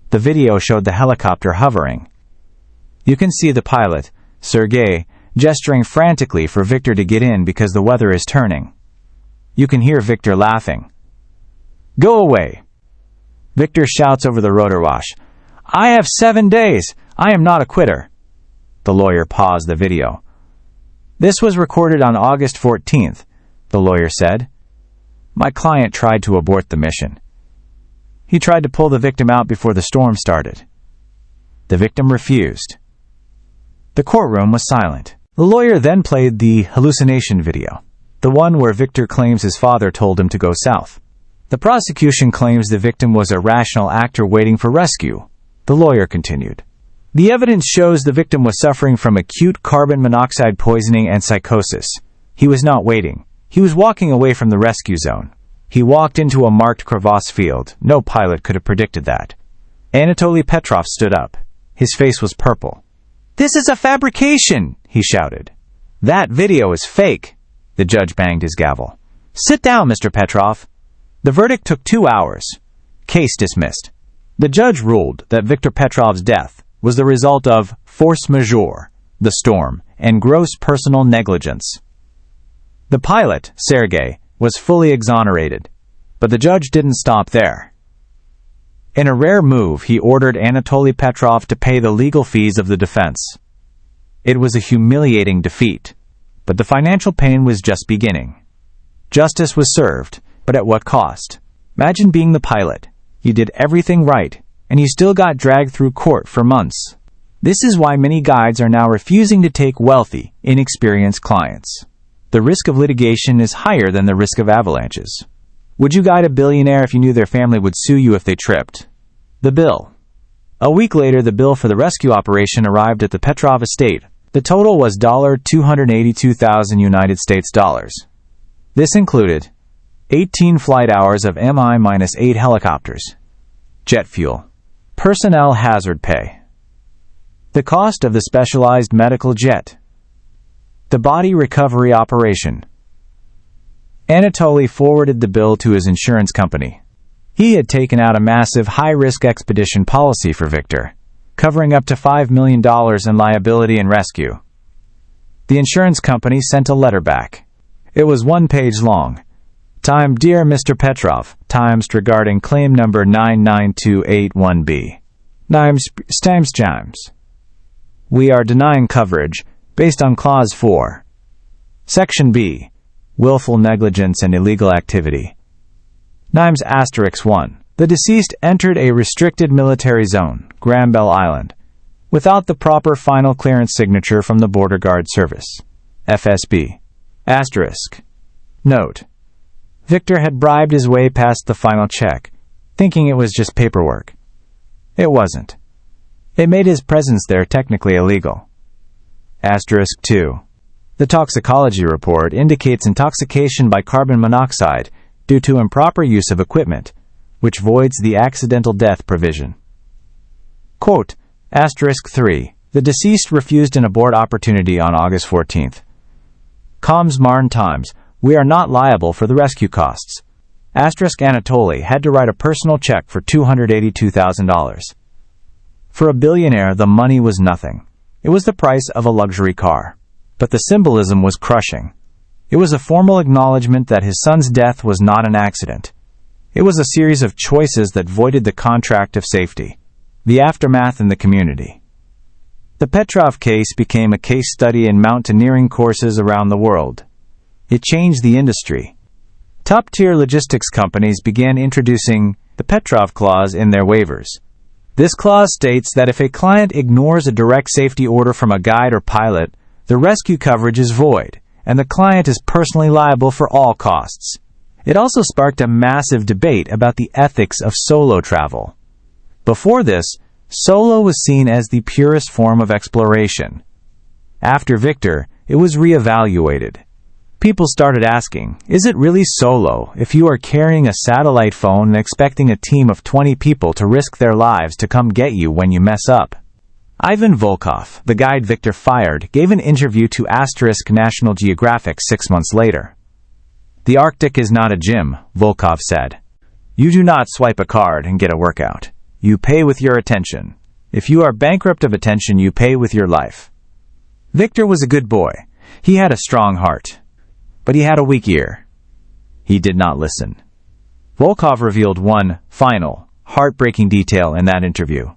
The video showed the helicopter hovering. You can see the pilot, Sergei, gesturing frantically for Victor to get in because the weather is turning. You can hear Victor laughing. "Go away!" Victor shouts over the rotor wash. "I have 7 days! I am not a quitter!" The lawyer paused the video. "This was recorded on August 14th, the lawyer said. My client tried to abort the mission. He tried to pull the victim out before the storm started. The victim refused." The courtroom was silent. The lawyer then played the hallucination video, the one where Victor claims his father told him to go south. The prosecution claims the victim was a rational actor waiting for rescue. The lawyer continued. The evidence shows the victim was suffering from acute carbon monoxide poisoning and psychosis. He was not waiting. He was walking away from the rescue zone. He walked into a marked crevasse field. No pilot could have predicted that. Anatoly Petrov stood up. His face was purple. "This is a fabrication!" he shouted. "That video is fake!" The judge banged his gavel. "Sit down, Mr. Petrov." The verdict took 2 hours. Case dismissed. The judge ruled that Victor Petrov's death was the result of force majeure, the storm, and gross personal negligence. The pilot, Sergei, was fully exonerated, but the judge didn't stop there. In a rare move, he ordered Anatoly Petrov to pay the legal fees of the defense. It was a humiliating defeat, but the financial pain was just beginning. Justice was served, but at what cost? Imagine being the pilot. You did everything right, and you still got dragged through court for months. This is why many guides are now refusing to take wealthy, inexperienced clients. The risk of litigation is higher than the risk of avalanches. Would you guide a billionaire if you knew their family would sue you if they tripped? The bill. A week later, the bill for the rescue operation arrived at the Petrov estate. The total was $282,000 United States dollars. This included 18 flight hours of Mi-8 helicopters, jet fuel, personnel hazard pay, the cost of the specialized medical jet, the body recovery operation. Anatoly forwarded the bill to his insurance company. He had taken out a massive high-risk expedition policy for Victor, covering up to $5 million in liability and rescue. The insurance company sent a letter back. It was 1 page long. Time, dear Mr. Petrov, times regarding claim number 99281B. Times. We are denying coverage based on Clause 4. Section B. Willful negligence and illegal activity. Nimes *1. The deceased entered a restricted military zone, Granville Island, without the proper final clearance signature from the Border Guard Service, FSB. Note: Victor had bribed his way past the final check, thinking it was just paperwork. It wasn't. It made his presence there technically illegal. 2. The toxicology report indicates intoxication by carbon monoxide due to improper use of equipment, which voids the accidental death provision. Quote, *3. The deceased refused an abort opportunity on August 14th. Coms Marne Times. We are not liable for the rescue costs. Anatoly had to write a personal check for $282,000. For a billionaire, the money was nothing. It was the price of a luxury car. But the symbolism was crushing. It was a formal acknowledgement that his son's death was not an accident. It was a series of choices that voided the contract of safety. The aftermath in the community. The Petrov case became a case study in mountaineering courses around the world. It changed the industry. Top-tier logistics companies began introducing the Petrov clause in their waivers. This clause states that if a client ignores a direct safety order from a guide or pilot, the rescue coverage is void, and the client is personally liable for all costs. It also sparked a massive debate about the ethics of solo travel. Before this, solo was seen as the purest form of exploration. After Victor, it was reevaluated. People started asking, is it really solo if you are carrying a satellite phone and expecting a team of 20 people to risk their lives to come get you when you mess up? Ivan Volkov, the guide Victor fired, gave an interview to National Geographic 6 months later. The Arctic is not a gym, Volkov said. You do not swipe a card and get a workout. You pay with your attention. If you are bankrupt of attention, you pay with your life. Victor was a good boy. He had a strong heart. But he had a weak ear. He did not listen. Volkov revealed one final, heartbreaking detail in that interview.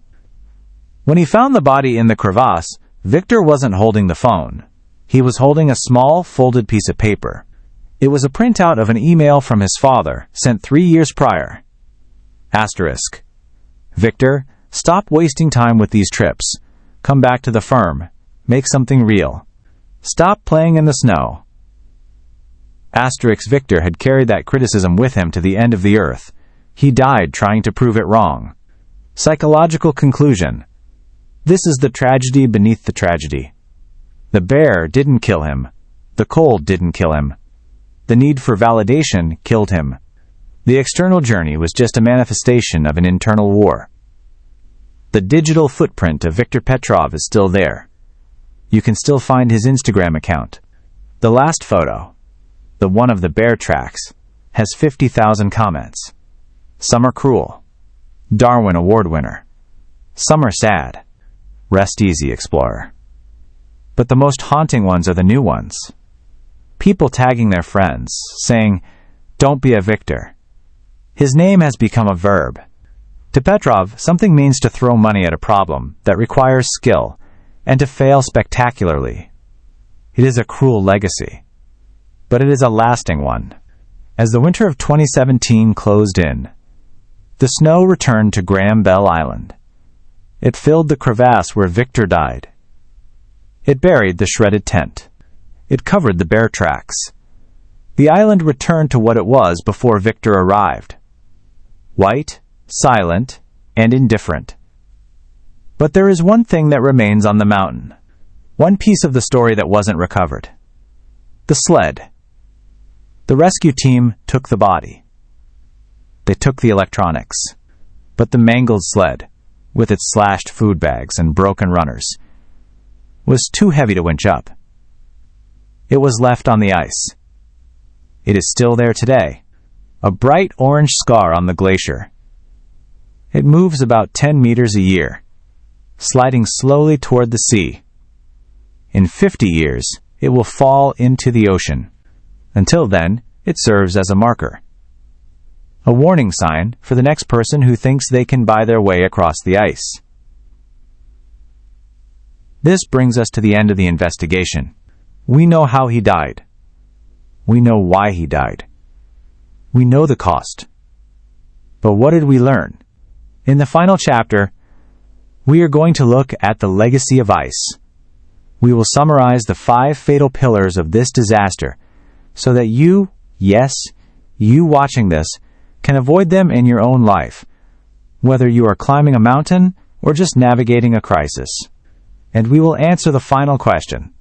When he found the body in the crevasse, Victor wasn't holding the phone. He was holding a small, folded piece of paper. It was a printout of an email from his father, sent 3 years prior. Victor, stop wasting time with these trips. Come back to the firm. Make something real. Stop playing in the snow. Victor had carried that criticism with him to the end of the earth. He died trying to prove it wrong. Psychological conclusion. This is the tragedy beneath the tragedy. The bear didn't kill him. The cold didn't kill him. The need for validation killed him. The external journey was just a manifestation of an internal war. The digital footprint of Victor Petrov is still there. You can still find his Instagram account. The last photo, the one of the bear tracks, has 50,000 comments. Some are cruel. Darwin Award winner. Some are sad. Rest easy, explorer. But the most haunting ones are the new ones. People tagging their friends, saying, "Don't be a victor." His name has become a verb. To Petrov, something means to throw money at a problem that requires skill, and to fail spectacularly. It is a cruel legacy. But it is a lasting one. As the winter of 2017 closed in, the snow returned to Granville Island. It filled the crevasse where Victor died. It buried the shredded tent. It covered the bear tracks. The island returned to what it was before Victor arrived. White, silent, and indifferent. But there is one thing that remains on the mountain. One piece of the story that wasn't recovered. The sled. The rescue team took the body. They took the electronics. But the mangled sled, with its slashed food bags and broken runners, was too heavy to winch up. It was left on the ice. It is still there today, a bright orange scar on the glacier. It moves about 10 meters a year, sliding slowly toward the sea. In 50 years, it will fall into the ocean. Until then, it serves as a marker. A warning sign for the next person who thinks they can buy their way across the ice. This brings us to the end of the investigation. We know how he died. We know why he died. We know the cost. But what did we learn? In the final chapter, we are going to look at the legacy of ice. We will summarize the 5 fatal pillars of this disaster so that you, yes, you watching this, can avoid them in your own life, whether you are climbing a mountain or just navigating a crisis. And we will answer the final question.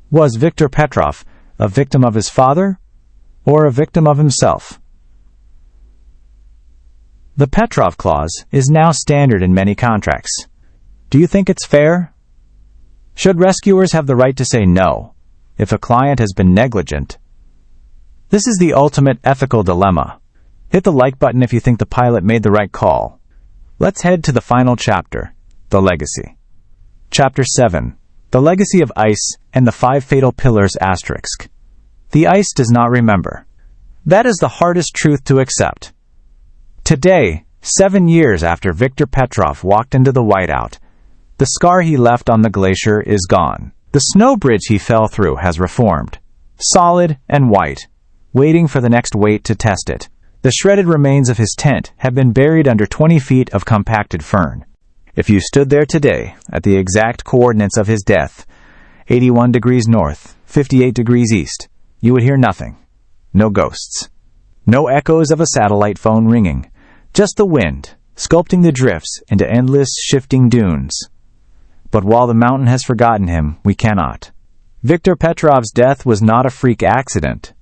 Was Viktor Petrov a victim of his father or a victim of himself? The Petrov Clause is now standard in many contracts. Do you think it's fair? Should rescuers have the right to say no if a client has been negligent? This is the ultimate ethical dilemma. Hit the like button if you think the pilot made the right call. Let's head to the final chapter, the legacy. Chapter 7, the legacy of ice and the 5 fatal pillars asterisk. The ice does not remember. That is the hardest truth to accept. Today, 7 years after Viktor Petrov walked into the whiteout, the scar he left on the glacier is gone. The snow bridge he fell through has reformed, solid and white, waiting for the next weight to test it. The shredded remains of his tent have been buried under 20 feet of compacted fern. If you stood there today at the exact coordinates of his death, 81 degrees north, 58 degrees east, you would hear nothing. No ghosts. No echoes of a satellite phone ringing. Just the wind, sculpting the drifts into endless shifting dunes. But while the mountain has forgotten him, we cannot. Viktor Petrov's death was not a freak accident.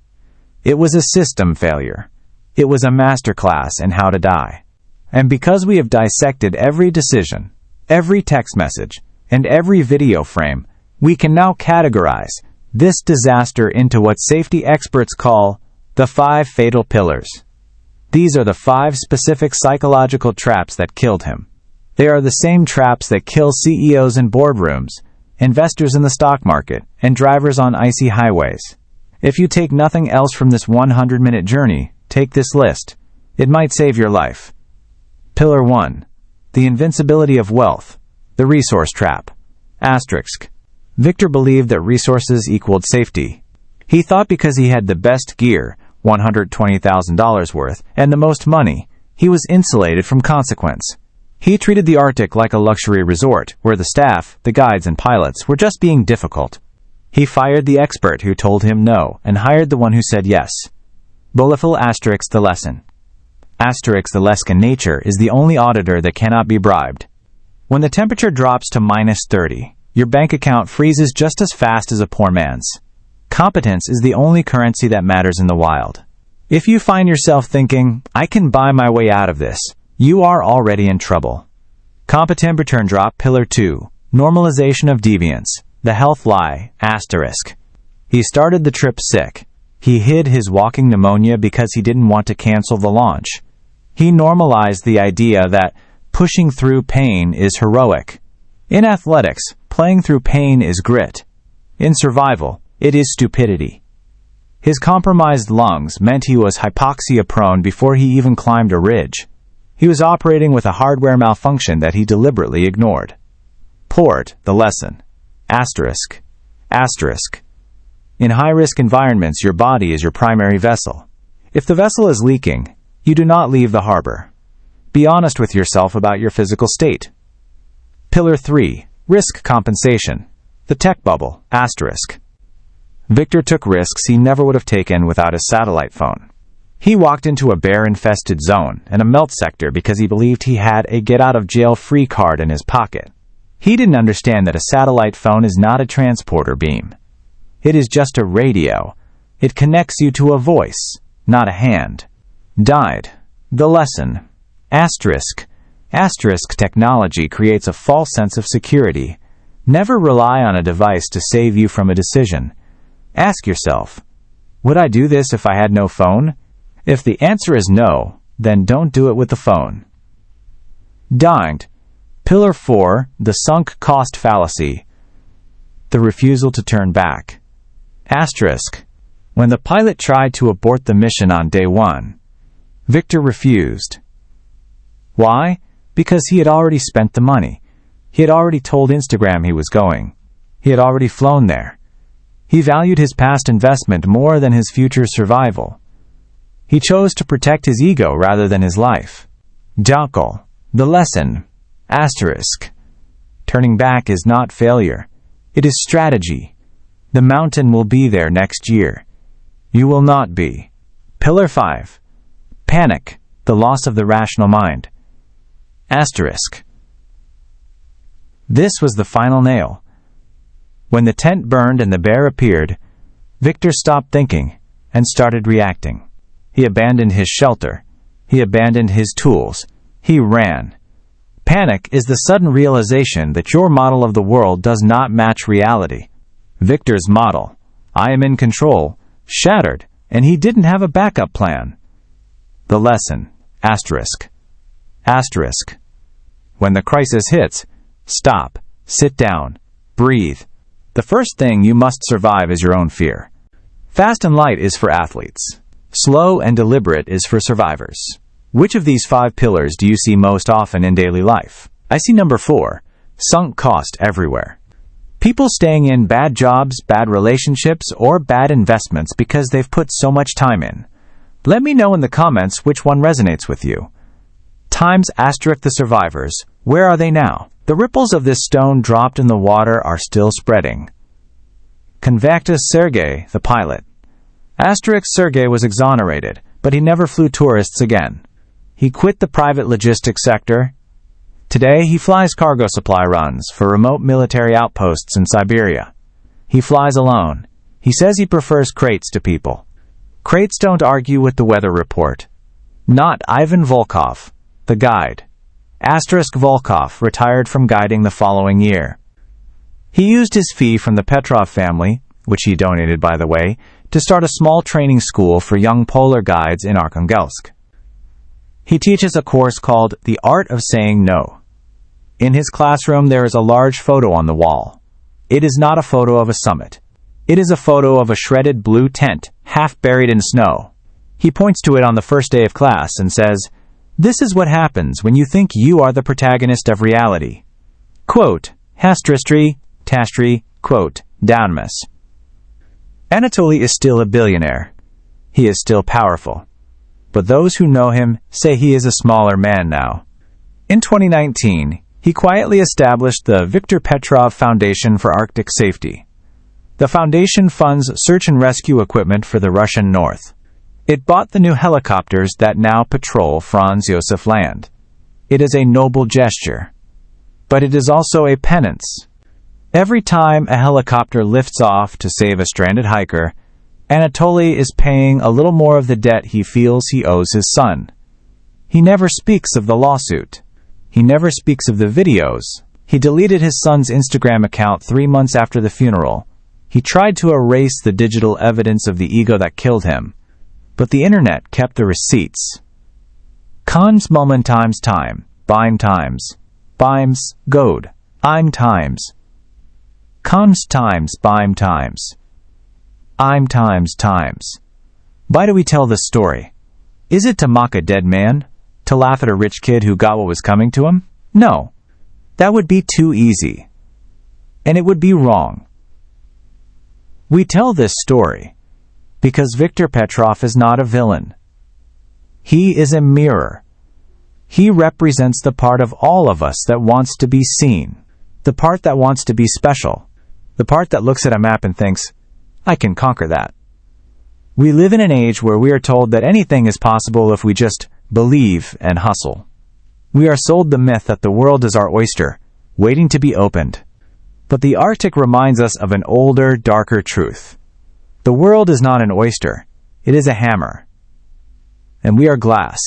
It was a system failure. It was a masterclass in how to die. And because we have dissected every decision, every text message, and every video frame, we can now categorize this disaster into what safety experts call the 5 fatal pillars. These are the 5 specific psychological traps that killed him. They are the same traps that kill CEOs in boardrooms, investors in the stock market, and drivers on icy highways. If you take nothing else from this 100-minute journey, take this list. It might save your life. Pillar 1. The invincibility of wealth. The resource trap. Asterisk. Viktor believed that resources equaled safety. He thought because he had the best gear, $120,000 worth, and the most money, he was insulated from consequence. He treated the Arctic like a luxury resort, where the staff, the guides and pilots, were just being difficult. He fired the expert who told him no, and hired the one who said yes. Boleful asterisk the lesson. Asterisk the Leskin nature is the only auditor that cannot be bribed. When the temperature drops to -30, your bank account freezes just as fast as a poor man's. Competence is the only currency that matters in the wild. If you find yourself thinking, I can buy my way out of this, you are already in trouble. Competent return drop. Pillar 2. Normalization of deviance. The health lie. Asterisk. He started the trip sick. He hid his walking pneumonia because he didn't want to cancel the launch. He normalized the idea that pushing through pain is heroic. In athletics, playing through pain is grit. In survival, it is stupidity. His compromised lungs meant he was hypoxia-prone before he even climbed a ridge. He was operating with a hardware malfunction that he deliberately ignored. Port, the lesson. Asterisk. Asterisk. In high-risk environments, your body is your primary vessel. If the vessel is leaking, you do not leave the harbor. Be honest with yourself about your physical state. Pillar 3. Risk compensation. The tech bubble. Asterisk. Viktor took risks he never would have taken without his satellite phone. He walked into a bear-infested zone and a melt sector because he believed he had a get-out-of-jail-free card in his pocket. He didn't understand that a satellite phone is not a transporter beam. It is just a radio, It connects you to a voice, not a hand. Died. The lesson. Asterisk. Asterisk technology creates a false sense of security. Never rely on a device to save you from a decision. Ask yourself, would I do this if I had no phone? If the answer is no, then don't do it with the phone. Dinged. Pillar 4, the sunk cost fallacy. The refusal to turn back. Asterisk. When the pilot tried to abort the mission on day 1, Victor refused. Why? Because he had already spent the money. He had already told Instagram he was going. He had already flown there. He valued his past investment more than his future survival. He chose to protect his ego rather than his life. JHOK. The lesson. Asterisk. Turning back is not failure. It is strategy. The mountain will be there next year. You will not be. Pillar 5. Panic. The loss of the rational mind. Asterisk. This was the final nail. When the tent burned and the bear appeared, Victor stopped thinking and started reacting. He abandoned his shelter. He abandoned his tools. He ran. Panic is the sudden realization that your model of the world does not match reality. Victor's model, I am in control, shattered, and he didn't have a backup plan. The lesson. Asterisk. Asterisk. When the crisis hits, stop, sit down, breathe. The first thing you must survive is your own fear. Fast and light is for athletes. Slow and deliberate is for survivors. Which of these 5 pillars do you see most often in daily life? I see number 4, sunk cost everywhere. People staying in bad jobs, bad relationships, or bad investments because they've put so much time in. Let me know in the comments which one resonates with you. Times asterisk the survivors. Where are they now? The ripples of this stone dropped in the water are still spreading. Convictus Sergei, the pilot. Asterisk Sergei was exonerated, but he never flew tourists again. He quit the private logistics sector. Today, he flies cargo supply runs for remote military outposts in Siberia. He flies alone. He says he prefers crates to people. Crates don't argue with the weather report. Not Ivan Volkov, the guide. Asterisk Volkov retired from guiding the following year. He used his fee from the Petrov family, which he donated by the way, to start a small training school for young polar guides in Arkhangelsk. He teaches a course called The Art of Saying No. In his classroom there is a large photo on the wall. It is not a photo of a summit. It is a photo of a shredded blue tent, half buried in snow. He points to it on the first day of class and says, "This is what happens when you think you are the protagonist of reality." Quote, Hastristry, Tastry, quote, Downmas. Anatoly is still a billionaire. He is still powerful. But those who know him say he is a smaller man now. In 2019, he quietly established the Viktor Petrov Foundation for Arctic Safety. The foundation funds search and rescue equipment for the Russian North. It bought the new helicopters that now patrol Franz Josef Land. It is a noble gesture. But it is also a penance. Every time a helicopter lifts off to save a stranded hiker, Anatoly is paying a little more of the debt he feels he owes his son. He never speaks of the lawsuit. He never speaks of the videos. He deleted his son's Instagram account 3 months after the funeral. He tried to erase the digital evidence of the ego that killed him. But the internet kept the receipts. Cons moment times time, bime times, bimes, goad, I'm times. Cons times, bime times. I'm times. Why do we tell this story? Is it to mock a dead man? To laugh at a rich kid who got what was coming to him? No. That would be too easy. And it would be wrong. We tell this story because Viktor Petrov is not a villain. He is a mirror. He represents the part of all of us that wants to be seen, the part that wants to be special, the part that looks at a map and thinks, I can conquer that. We live in an age where we are told that anything is possible if we just believe and hustle. We are sold the myth that the world is our oyster, waiting to be opened. But the Arctic reminds us of an older, darker truth. The world is not an oyster. It is a hammer. And we are glass.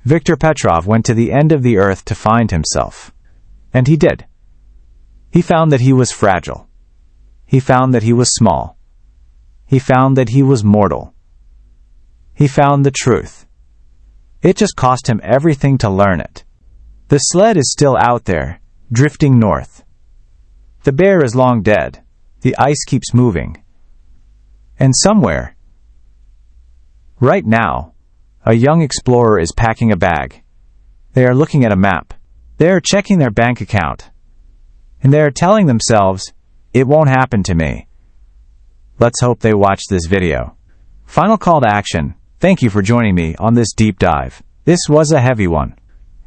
Viktor Petrov went to the end of the earth to find himself. And he did. He found that he was fragile. He found that he was small. He found that he was mortal. He found the truth. It just cost him everything to learn it. The sled is still out there, drifting north. The bear is long dead. The ice keeps moving. And somewhere, right now, a young explorer is packing a bag. They are looking at a map. They are checking their bank account. And they are telling themselves, it won't happen to me. Let's hope they watch this video. Final call to action. Thank you for joining me on this deep dive. This was a heavy one.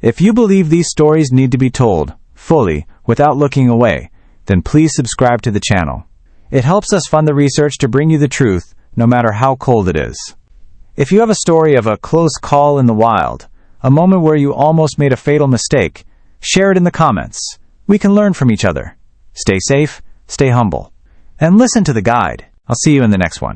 If you believe these stories need to be told, fully, without looking away, then please subscribe to the channel. It helps us fund the research to bring you the truth, no matter how cold it is. If you have a story of a close call in the wild, a moment where you almost made a fatal mistake, share it in the comments. We can learn from each other. Stay safe, stay humble, and listen to the guide. I'll see you in the next one.